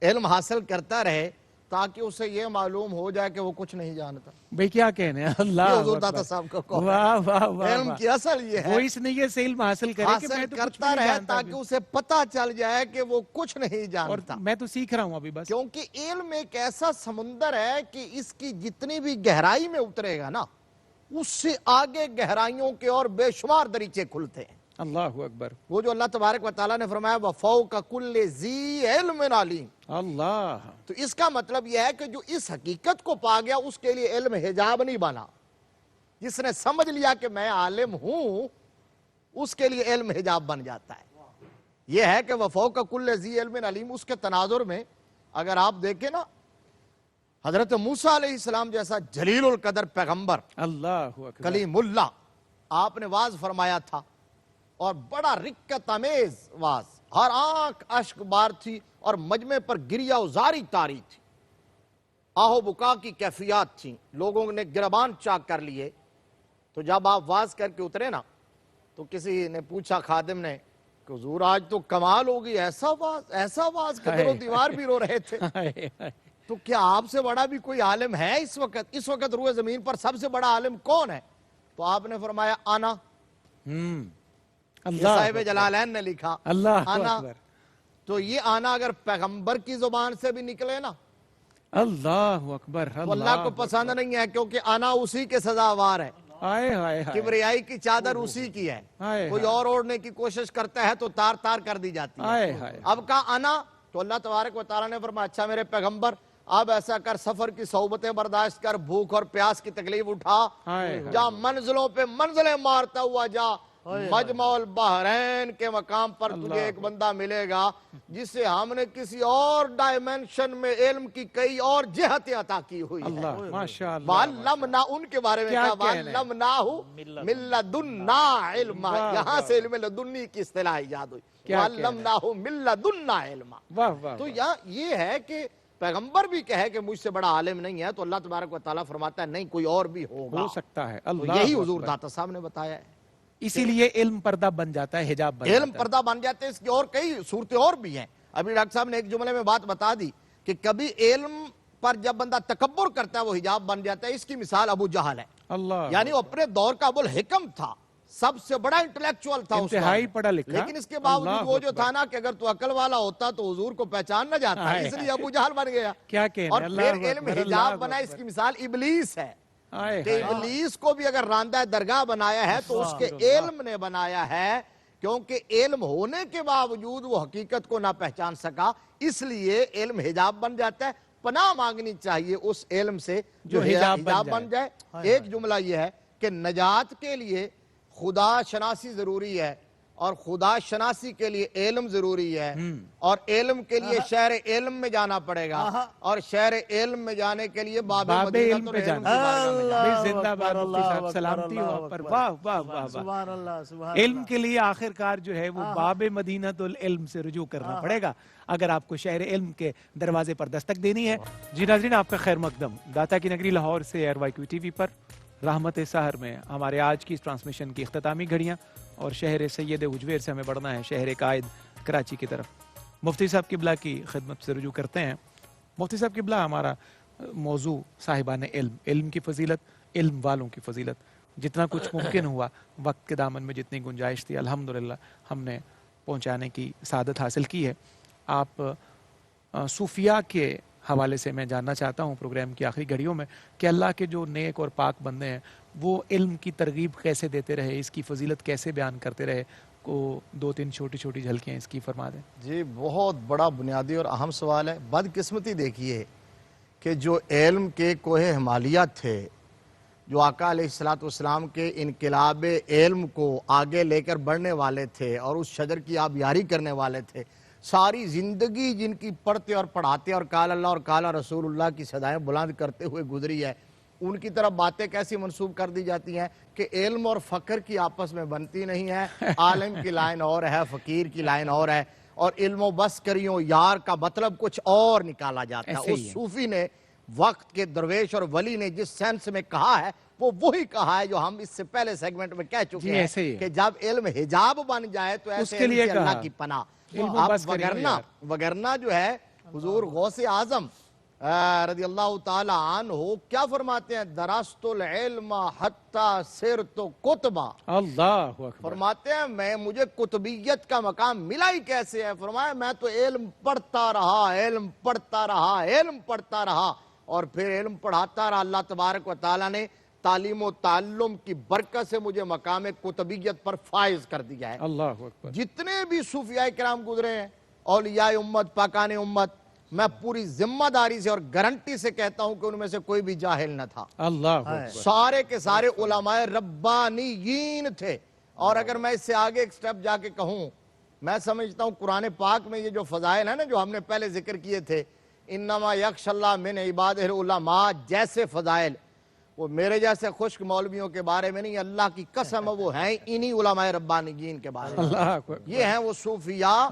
علم حاصل کرتا رہے تاکہ اسے یہ معلوم ہو جائے کہ وہ کچھ نہیں جانتا۔ بھئی کیا کہنے ہیں، اللہ یہ حضور داتا صاحب کا قول ہے۔ علم کی اصل یہ ہے وہ اس نیت سے علم حاصل کرے کہ میں تو کچھ کرتا نہیں رہے جانتا، تاکہ اسے پتہ چل جائے کہ وہ کچھ نہیں اور جانتا۔ میں تو سیکھ رہا ہوں ابھی بس۔ کیونکہ علم ایک ایسا سمندر ہے کہ اس کی جتنی بھی گہرائی میں اترے گا نا، اس سے آگے گہرائیوں کے اور بے شمار دریچے کھلتے ہیں۔ اللہ اکبر۔ وہ جو اللہ تبارک و تعالیٰ نے فرمایا وَفَوْقَ كُلِّ ذِي عِلْمٍ عَلِيمٍ، اللہ۔ تو اس کا مطلب یہ ہے کہ جو اس حقیقت کو پا گیا اس کے لیے علم حجاب نہیں بنا۔ جس نے سمجھ لیا کہ میں عالم ہوں اس کے لیے علم حجاب بن جاتا ہے۔ یہ ہے کہ وَفَوْقَ كُلِّ ذِي عِلْمٍ عَلِيمٍ، اس کے تناظر میں اگر آپ دیکھیں نا، حضرت موسیٰ علیہ السلام جیسا جلیل القدر پیغمبر، اللہ اکبر، کلیم اللہ، آپ نے واز فرمایا تھا اور بڑا رکت امیز واز، ہر آنکھ اشک بار تھی اور مجمع پر گریہ ازاری تاری تھی، آہو بکا کی کیفیات تھیں، لوگوں نے گربان چاک کر لیے۔ تو جب آپ واز کر کے اترے نا تو کسی نے پوچھا خادم نے کہ حضور آج تو کمال ہوگی، ایسا واز کہ دل و دیوار بھی رو رہے تھے۔ تو کیا آپ سے بڑا بھی کوئی عالم ہے اس وقت روئے زمین پر سب سے بڑا عالم کون ہے؟ تو آپ نے فرمایا آنا۔ یہ صاحب جلالین نے لکھا اللہ آنا۔ اکبر۔ تو یہ آنا اگر پیغمبر کی زبان سے بھی نکلے نا اللہ اکبر، تو اللہ کو پسند نہیں ہے، کیونکہ آنا اسی کے سزاوار ہے، کبریائی کی چادر اسی کی ہے، کوئی اور اوڑھنے کی کوشش کرتا ہے تو تار تار کر دی جاتی ہے۔ اب کہا آنا تو اللہ تبارک و تعالیٰ نے فرمایا اچھا میرے پیغمبر اب ایسا کر، سفر کی صحبتیں برداشت کر، بھوک اور پیاس کی تکلیف اٹھا، جا منزلوں پہ منزلیں مارتا ہوا جا، مجمع البحرین کے مقام پر تجھے ایک بندہ ملے گا جسے ہم نے کسی اور ڈائمنشن میں علم کی کئی اور جہتیں عطا کی ہوئی ہے۔ وَعَلَّمْنَا، ان کے بارے میں کہا وَعَلَّمْنَاهُ مِن لَدُنَّا عِلْمًا، یہاں سے علم لدنی کی اصطلاح ایجاد ہوئی، وَعَلَّمْنَاهُ مِن لَدُنَّا عِلْمًا۔ تو یہ ہے کہ پیغمبر بھی کہے کہ مجھ سے بڑا عالم نہیں ہے تو اللہ تبارک و تعالیٰ فرماتا ہے نہیں، کوئی اور بھی ہوگا، ہو سکتا ہے۔ تو یہی حضور داتا صاحب نے بتایا ہے۔ اسی لیے علم پردہ بن جاتا ہے، حجاب بن علم پردہ بن جاتے ہیں. اس کی اور کئی صورتیں اور بھی ہیں. ابھی ڈاکٹر صاحب نے ایک جملے میں بات بتا دی کہ کبھی علم پر جب بندہ تکبر کرتا ہے وہ حجاب بن جاتا ہے. اس کی مثال ابو جہل ہے. اللہ، یعنی وہ اپنے دور کا ابو الحکم تھا، سب سے بڑا انٹلیکچوئل تھا اس انتہائی دور. پڑھا لکھا، لیکن اس کے باوجود وہ جو تھا نا کہ اگر تو عقل والا ہوتا تو حضور کو پہچان نہ جاتا، اس لیے ابو جہل بن گیا. کیا کہنے، اور اللہ پھر علم اکبر، اللہ حجاب بنا. اکبر. اس کی مثال ابلیس ہے آئے کہ ابلیس کو بھی اگر راندہ درگاہ بنایا ہے تو اس کے علم نے بنایا ہے، کیونکہ علم ہونے کے باوجود وہ حقیقت کو نہ پہچان سکا. اس لیے علم حجاب بن جاتا ہے. پناہ مانگنی چاہیے اس علم سے جو حجاب بن جائے. ایک جملہ یہ ہے کہ نجات کے لیے خدا شناسی ضروری ہے، اور خدا شناسی کے لیے علم ضروری ہے، اور علم کے لیے شہر علم میں جانا پڑے گا، اور شہر علم میں جانے کے لیے باب علم پہ جانا. مدینہ. زندہ باد مفتی صاحب، سلامتی ہو آپ پر. واہ واہ واہ. سبحان اللہ، سبحان علم کے لیے آخرکار جو ہے وہ باب مدینہ العلم سے رجوع کرنا پڑے گا اگر آپ کو شہر علم کے دروازے پر دستک دینی ہے. جی ناظرین، آپ کا خیر مقدم. داتا کی نگری لاہور سے RYQ TV پر رحمت سحر میں ہمارے آج کی اس ٹرانسمیشن کی اختتامی گھڑیاں، اور شہر سید حجویر سے ہمیں بڑھنا ہے شہر قائد کراچی کی طرف. مفتی صاحب قبلہ کی خدمت سے رجوع کرتے ہیں. مفتی صاحب قبلہ، ہمارا موضوع صاحبان علم کی فضیلت، علم والوں کی فضیلت. جتنا کچھ ممکن ہوا وقت کے دامن میں جتنی گنجائش تھی الحمدللہ ہم نے پہنچانے کی سعادت حاصل کی ہے. آپ صوفیاء کے حوالے سے میں جاننا چاہتا ہوں پروگرام کی آخری گھڑیوں میں کہ اللہ کے جو نیک اور پاک بندے ہیں وہ علم کی ترغیب کیسے دیتے رہے، اس کی فضیلت کیسے بیان کرتے رہے، کو 2-3 چھوٹی چھوٹی جھلکیاں اس کی فرما دیں. جی بہت بڑا بنیادی اور اہم سوال ہے. بدقسمتی دیکھیے کہ جو علم کے کوہ ہمالیہ تھے، جو آقا علیہ السلام کے انقلاب علم کو آگے لے کر بڑھنے والے تھے اور اس شجر کی آبیاری کرنے والے تھے، ساری زندگی جن کی پڑھتے اور پڑھاتے اور قال اللہ اور قال رسول اللہ کی صدائیں بلند کرتے ہوئے گزری ہے، ان کی طرف باتیں کیسی منسوب کر دی جاتی ہیں کہ علم اور فقر کی آپس میں بنتی نہیں ہے. عالم کی لائن اور ہے، فقیر کی لائن اور ہے، اور علم و بس کریوں یار کا مطلب کچھ اور نکالا جاتا ہے. اس صوفی نے، وقت کے درویش اور ولی نے جس سینس میں کہا ہے وہ وہی کہا ہے جو ہم اس سے پہلے سیگمنٹ میں کہہ چکے ہیں کہ جب علم حجاب بن جائے تو ایسے علم سے اللہ کی پناہ. وگرنہ جو ہے حضور غوث اعظم رضی اللہ تعالی عنہ کیا فرماتے ہیں؟ درست العلم حتی صرت کتبا. اللہ اکبر. فرماتے ہیں مجھے قطبیت کا مقام ملا ہی کیسے ہے؟ فرمایا میں تو علم پڑھتا رہا، علم پڑھتا رہا، علم پڑھتا رہا، اور پھر علم پڑھاتا رہا. اللہ تبارک و تعالی نے تعلیم و تعلم کی برکت سے مجھے مقام قطبیت پر فائز کر دیا ہے. اللہ اکبر. جتنے بھی صوفیاء کرام گزرے ہیں، اولیاء امت، پاکان امت، میں پوری ذمہ داری سے اور گارنٹی سے کہتا ہوں کہ ان میں سے کوئی بھی جاہل نہ تھا. اللہ اکبر. سارے کے سارے علماء ربانیین تھے. اور اگر میں اس سے آگے ایک سٹیپ جا کے کہوں، میں سمجھتا ہوں قرآن پاک میں یہ جو فضائل ہیں نا جو ہم نے پہلے ذکر کیے تھے، انما یخشی اللہ من عبادہ العلماء جیسے فضائل، وہ میرے جیسے خشک مولویوں کے بارے میں نہیں، اللہ کی قسم وہ ہیں انہی علماء ربانیین کے بارے میں. یہ ہیں وہ صوفیاء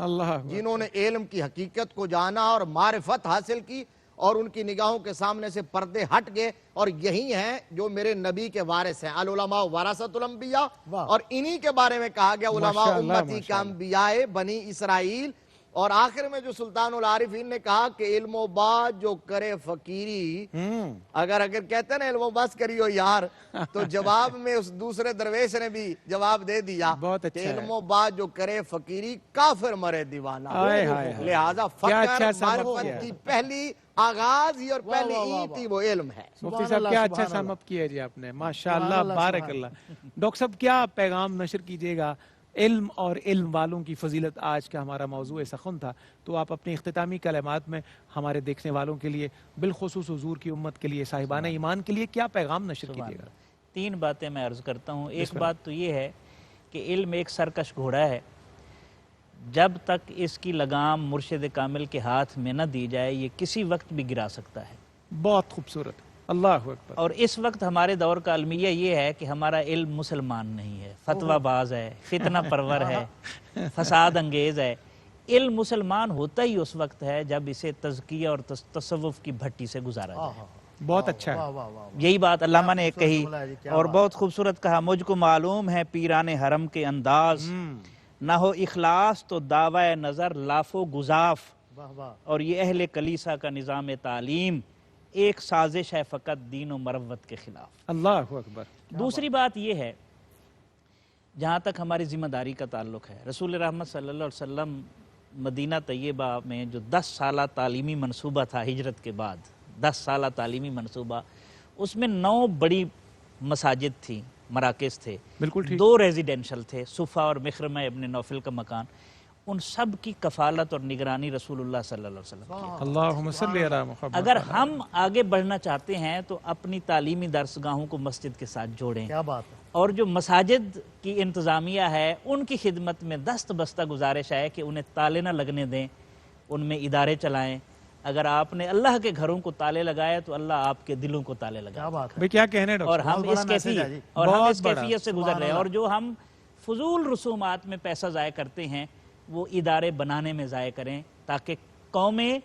جنہوں نے علم کی حقیقت کو جانا اور معرفت حاصل کی، اور ان کی نگاہوں کے سامنے سے پردے ہٹ گئے. اور یہی ہیں جو میرے نبی کے وارث ہیں. العلماء ورثۃ الانبیاء، اور انہی کے بارے میں کہا گیا علماء امتی کا انبیاء بنی اسرائیل. اور آخر میں جو سلطان العارفین نے کہا کہ علم و بات جو کرے فقیری، اگر کہتے ہیں نا علم و بس کریو یار، تو جواب میں اس دوسرے درویش نے بھی جواب دے دیا کہ علم و بات جو کرے فقیری کافر مرے دیوانہ. لہذا فقر معرفت کی پہلی آغاز ہی اور پہلی اینٹ ہی وہ علم ہے. مفتی صاحب کیا اچھا سم اپ کیا جی آپ نے، ماشاءاللہ، بارک اللہ. ڈاکٹر صاحب کیا پیغام نشر کیجئے گا؟ علم اور علم والوں کی فضیلت آج کا ہمارا موضوع سخن تھا، تو آپ اپنی اختتامی کلمات میں ہمارے دیکھنے والوں کے لیے، بالخصوص حضور کی امت کے لیے، صاحبان ایمان کے لیے کیا پیغام نشر کیجیے گا؟ 3 باتیں میں عرض کرتا ہوں. ایک بات تو یہ ہے کہ علم ایک سرکش گھوڑا ہے، جب تک اس کی لگام مرشد کامل کے ہاتھ میں نہ دی جائے یہ کسی وقت بھی گرا سکتا ہے. بہت خوبصورت. اللہ اکبر. اور اس وقت ہمارے دور کا المیہ یہ ہے کہ ہمارا علم مسلمان نہیں ہے، فتویٰ باز ہے، فتنہ پرور ہے، فساد انگیز ہے. علم مسلمان ہوتا ہی اس وقت ہے جب اسے تزکیہ اور تصوف کی بھٹی سے گزارا جائے. بہت اچھا ہے. واہ واہ واہ. یہی بات علامہ نے کہی جملہ ہے جی، کیا اور بات. بہت خوبصورت کہا، مجھ کو معلوم ہے پیران حرم کے انداز، نہ ہو اخلاص تو دعوی نظر لاف و گزاف، واہ واہ. اور یہ اہل کلیسا کا نظام تعلیم ایک سازش ہے فقط دین و مروت کے خلاف. اللہ اکبر. دوسری بات یہ ہے، جہاں تک ہماری ذمہ داری کا تعلق ہے، رسول رحمت صلی اللہ علیہ وسلم مدینہ طیبہ میں جو 10 سالہ تعلیمی منصوبہ تھا ہجرت کے بعد، 10 سالہ تعلیمی منصوبہ، اس میں 9 بڑی مساجد تھیں، مراکز تھے، بالکل ٹھیک. 2 ریزیڈینشل تھے، صفا اور مخرمہ ابن نوفل کا مکان. ان سب کی کفالت اور نگرانی رسول اللہ صلی اللہ علیہ وسلم کی. اللہم صلی علی محمد. اگر ہم آگے بڑھنا چاہتے ہیں تو اپنی تعلیمی درسگاہوں کو مسجد کے ساتھ جوڑیں، کیا بات ہے. اور جو مساجد کی انتظامیہ ہے ان کی خدمت میں دست بستہ گزارش ہے کہ انہیں تالے نہ لگنے دیں، ان میں ادارے چلائیں. اگر آپ نے اللہ کے گھروں کو تالے لگائے تو اللہ آپ کے دلوں کو تالے لگائے. کیا بات ہے. بھئی کیا کہنے اور ڈاکٹر. ہم اس کیفیت سے گزر رہے ہیں، اور جو ہم فضول رسومات میں پیسہ ضائع کرتے ہیں وہ ادارے بنانے میں ضائع کریں، تاکہ قومیں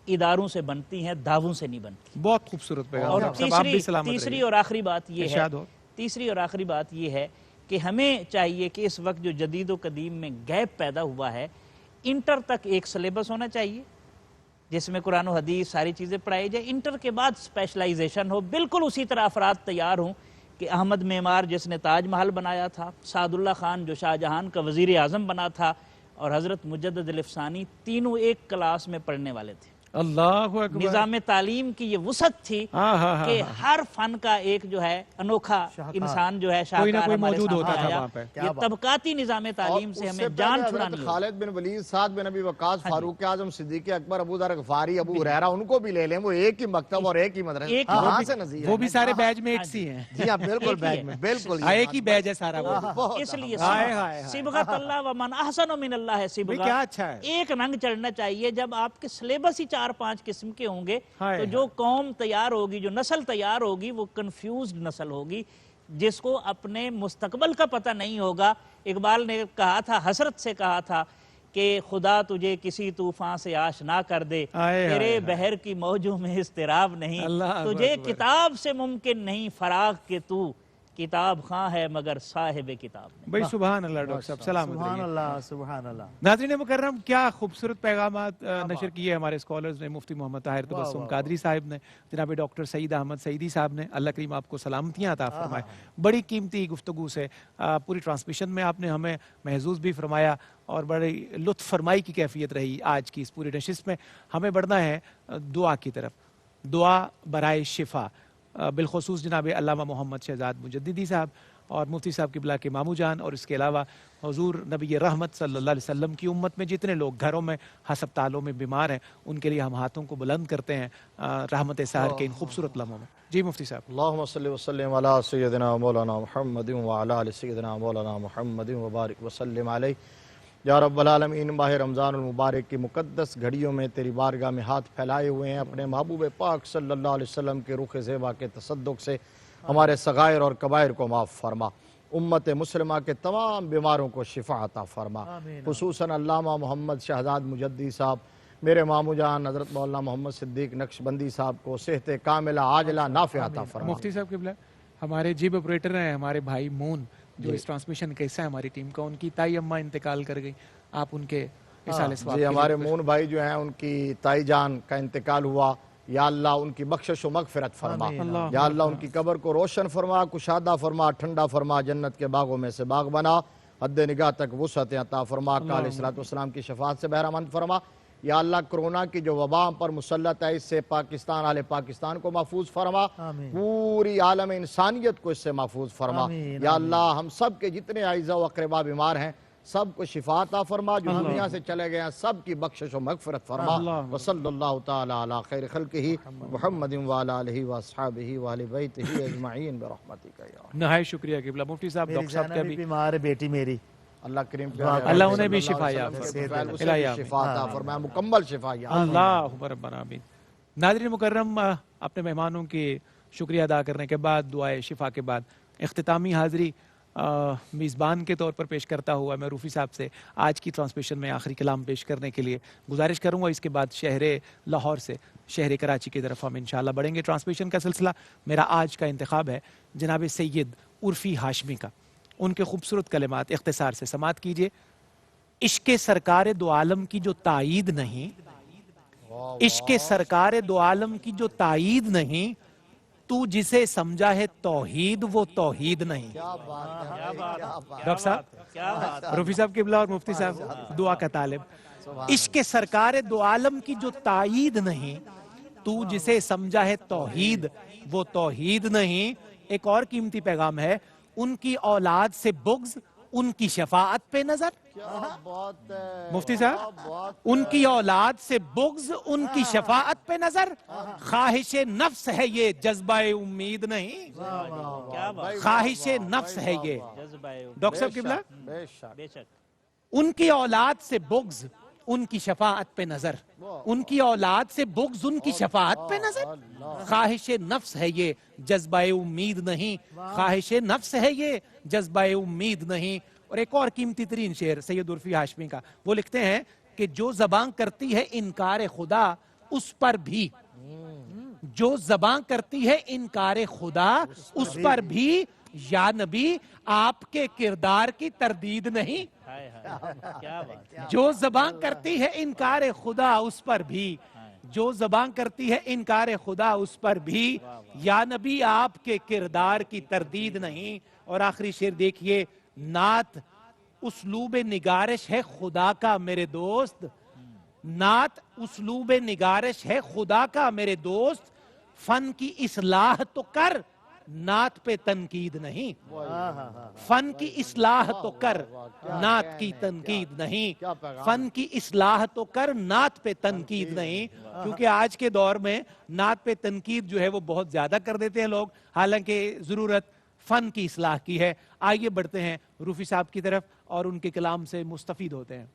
اداروں سے بنتی ہیں، دعووں سے نہیں بنتی. بہت خوبصورت پیغام. اور ڈاکٹر صاحب آپ بھی سلامت تیسری رہیے. اور آخری بات یہ ہے، ارشاد ہو. تیسری اور آخری بات یہ ہے کہ ہمیں چاہیے کہ اس وقت جو جدید و قدیم میں گیپ پیدا ہوا ہے، انٹر تک ایک سلیبس ہونا چاہیے جس میں قرآن و حدیث ساری چیزیں پڑھائی جائے. انٹر کے بعد اسپیشلائزیشن ہو، بالکل اسی طرح افراد تیار ہوں کہ احمد معمار جس نے تاج محل بنایا تھا، سعد اللہ خان جو شاہ جہان کا وزیر اعظم بنا تھا، اور حضرت مجدد الافسانی، تینوں ایک کلاس میں پڑھنے والے تھے. اللہ اکبر. نظام تعلیم کی یہ وسعت تھی کہ ہر فن کا ایک جو ہے انوکھا انسان جو ہے شاہکار ہمارے سامنے آیا. یہ طبقاتی نظام تعلیم سے ہمیں جان چھڑانی ہے. خالد بن ولید، سعد بن ابی وقاص، فاروق اعظم، صدیق اکبر، ابو ذر غفاری، ابو ہریرہ، ان کو بھی لے لیں، وہ ایک ہی مکتب اور ایک ہی مدرسہ. کہاں سے نظیر؟ وہ بھی سارے بیچ میٹس ہی ہیں. جی ہاں بالکل بیچ میں، بالکل ایک ہی بیچ ہے سارا. اس لیے صبغۃ اللہ ومن احسن من اللہ صبغہ. کیا اچھا ہے. ایک رنگ چڑھنا چاہیے. جب آپ کے سلیبس ہی 4-5 قسم کے ہوں گے تو جو قوم تیار ہوگی، جو نسل تیار ہوگی، وہ کنفیوزڈ نسل ہوگی جس کو اپنے مستقبل کا پتہ نہیں ہوگا. اقبال نے کہا تھا، حسرت سے کہا تھا کہ خدا تجھے کسی طوفان سے آشنا کر دے، تیرے بحر کی موجوں میں اضطراب نہیں، تجھے کتاب سے ممکن نہیں فراغ کہ تو کتاب خواں ہے مگر صاحب کتاب نہیں. بھئی سبحان اللہ ڈاکٹر صاحب، سلامت رہیے. سبحان اللہ سبحان اللہ. ناظرین مکرم، کیا خوبصورت پیغامات نشر کیے ہمارے اسکالرز نے. مفتی محمد طاہر تبسم قادری صاحب نے، جناب ڈاکٹر سعید احمد سعیدی صاحب نے. اللہ کریم آپ کو سلامتیاں عطا فرمائے. بڑی قیمتی گفتگو سے پوری ٹرانسمیشن میں آپ نے ہمیں محظوظ بھی فرمایا، اور بڑی لطف فرمائی کی کیفیت رہی آج کی اس پوری نشست میں. ہمیں بڑھنا ہے دعا کی طرف، دعا برائے شفا، بالخصوص جناب علامہ محمد شہزاد مجددی صاحب اور مفتی صاحب قبلہ کے مامو جان، اور اس کے علاوہ حضور نبی رحمت صلی اللہ علیہ وسلم کی امت میں جتنے لوگ گھروں میں ہسپتالوں میں بیمار ہیں، ان کے لیے ہم ہاتھوں کو بلند کرتے ہیں رحمت سحر کے ان خوبصورت لمحوں میں. جی مفتی صاحب. اللہم صلی وسلم علی سیدنا مولانا محمد وعلی آل سیدنا مولانا محمد وبارک وسلم علیہ. یا رب العالمین، ماہ رمضان المبارک کی مقدس گھڑیوں میں تیری بارگاہ میں ہاتھ پھیلائے ہوئے ہیں. اپنے محبوب پاک صلی اللہ علیہ وسلم کے رخ زیبا کے تصدق سے ہمارے صغائر اور کبائر کو معاف فرما. امت مسلمہ کے تمام بیماروں کو شفا عطا فرما. خصوصاً علامہ محمد شہزاد مجددی صاحب، میرے مامو جان حضرت مولانا محمد صدیق نقشبندی صاحب کو صحت کاملہ عاجلہ نافع عطا فرما. مفتی صاحب قبلہ، ہمارے جیب آپریٹر ہیں ہمارے بھائی مون، جو اس ٹرانسمیشن کا حصہ ہے ہماری ٹیم کا. ان کی تائی اماں انتقال کر گئی، آپ ان کے اصال ثواب. جی ہمارے مون بھائی جو ہیں، ان کی تائی جان کا انتقال ہوا. یا اللہ ان کی بخشش و مغفرت فرما. یا اللہ ان کی قبر کو روشن فرما، کشادہ فرما، ٹھنڈا فرما، جنت کے باغوں میں سے باغ بنا. حد نگاہ تک وسعت عطا فرما. کہ علیہ السلام کی شفاعت سے بہرہ مند فرما. یا اللہ کرونا کی جو وبا پر مسلط ہے، اس سے پاکستان، اہل پاکستان کو محفوظ فرما. پوری عالم انسانیت کو اس سے محفوظ فرما. یا اللہ ہم سب کے جتنے اعزاء و اقربا بیمار ہیں، سب کو شفا عطا فرما. جو دنیا سے چلے گئے ہیں، سب کی بخشش و مغفرت فرما. وصلی اللہ تعالی علی خیر خلقہ محمد وعلی آلہ واصحابہ واہل بیتہ اجمعین برحمتک یا رب. نہایت شکریہ قبلہ. مفتی صاحب، ڈاکٹر صاحب کا بھی بیمار ہے بیٹی میری، اللہ کریم اللہ انہیں بھی شفا یا شفا عطا فرمائے، مکمل شفا یا اللہم ربنا آمین. ناظرین مکرم، اپنے مہمانوں کے شکریہ ادا کرنے کے بعد، دعائے شفا کے بعد، اختتامی حاضری میزبان کے طور پر پیش کرتا ہوا میں روفی صاحب سے آج کی ٹرانسمیشن میں آخری کلام پیش کرنے کے لیے گزارش کروں گا. اس کے بعد شہر لاہور سے شہر کراچی کی طرف ہم انشاءاللہ بڑھیں گے. ٹرانسمیشن کا سلسلہ میرا آج کا انتخاب ہے جناب سید عرفی ہاشمی کا. ان کے خوبصورت کلمات اختصار سے سماعت کیجئے. عشق سرکار دو عالم کی جو تائید نہیں، عشق سرکار دو عالم کی جو تائید نہیں، تو جسے سمجھا ہے توحید وہ توحید نہیں. ڈاکٹر صاحب، روفی صاحب قبلہ اور مفتی صاحب دعا کا طالب. عشق سرکار دو عالم کی جو تائید نہیں، تو جسے سمجھا ہے توحید وہ توحید نہیں. ایک اور قیمتی پیغام ہے، ان کی اولاد سے بغض ان کی شفاعت پہ نظر. مفتی صاحب، ان کی اولاد سے بغض ان کی شفاعت پہ نظر. خواہش نفس ہے یہ جذبہ امید نہیں. خواہش نفس ہے یہ. ڈاکٹر صاحب قبلہ، ان کی اولاد سے بغض ان کی شفاعت پہ نظر. ان کی اولاد سے بغض ان کی شفاعت پہ نظر. خواہش نفس ہے یہ جذبہ امید نہیں. خواہش نفس ہے یہ جذبہ امید نہیں. اور ایک اور قیمتی ترین شعر سید عرفی ہاشمی کا، وہ لکھتے ہیں کہ جو زبان کرتی ہے انکار خدا اس پر بھی، جو زبان کرتی ہے انکار خدا اس پر بھی، یا نبی آپ کے کردار کی تردید نہیں. جو زبان کرتی ہے انکار خدا اس پر بھی، جو زبان کرتی ہے انکار خدا اس پر بھی، یا نبی آپ کے کردار کی تردید نہیں. اور آخری شعر دیکھیے، نعت اسلوب نگارش ہے خدا کا میرے دوست. نعت اسلوب نگارش ہے خدا کا میرے دوست. فن کی اصلاح تو کر نعت پہ تنقید نہیں. فن کی اصلاح تو کر نعت کی تنقید نہیں. فن کی اصلاح تو کر نعت پہ تنقید نہیں. کیونکہ آج کے دور میں نعت پہ تنقید جو ہے وہ بہت زیادہ کر دیتے ہیں لوگ، حالانکہ ضرورت فن کی اصلاح کی ہے. آئیے بڑھتے ہیں روفی صاحب کی طرف اور ان کے کلام سے مستفید ہوتے ہیں.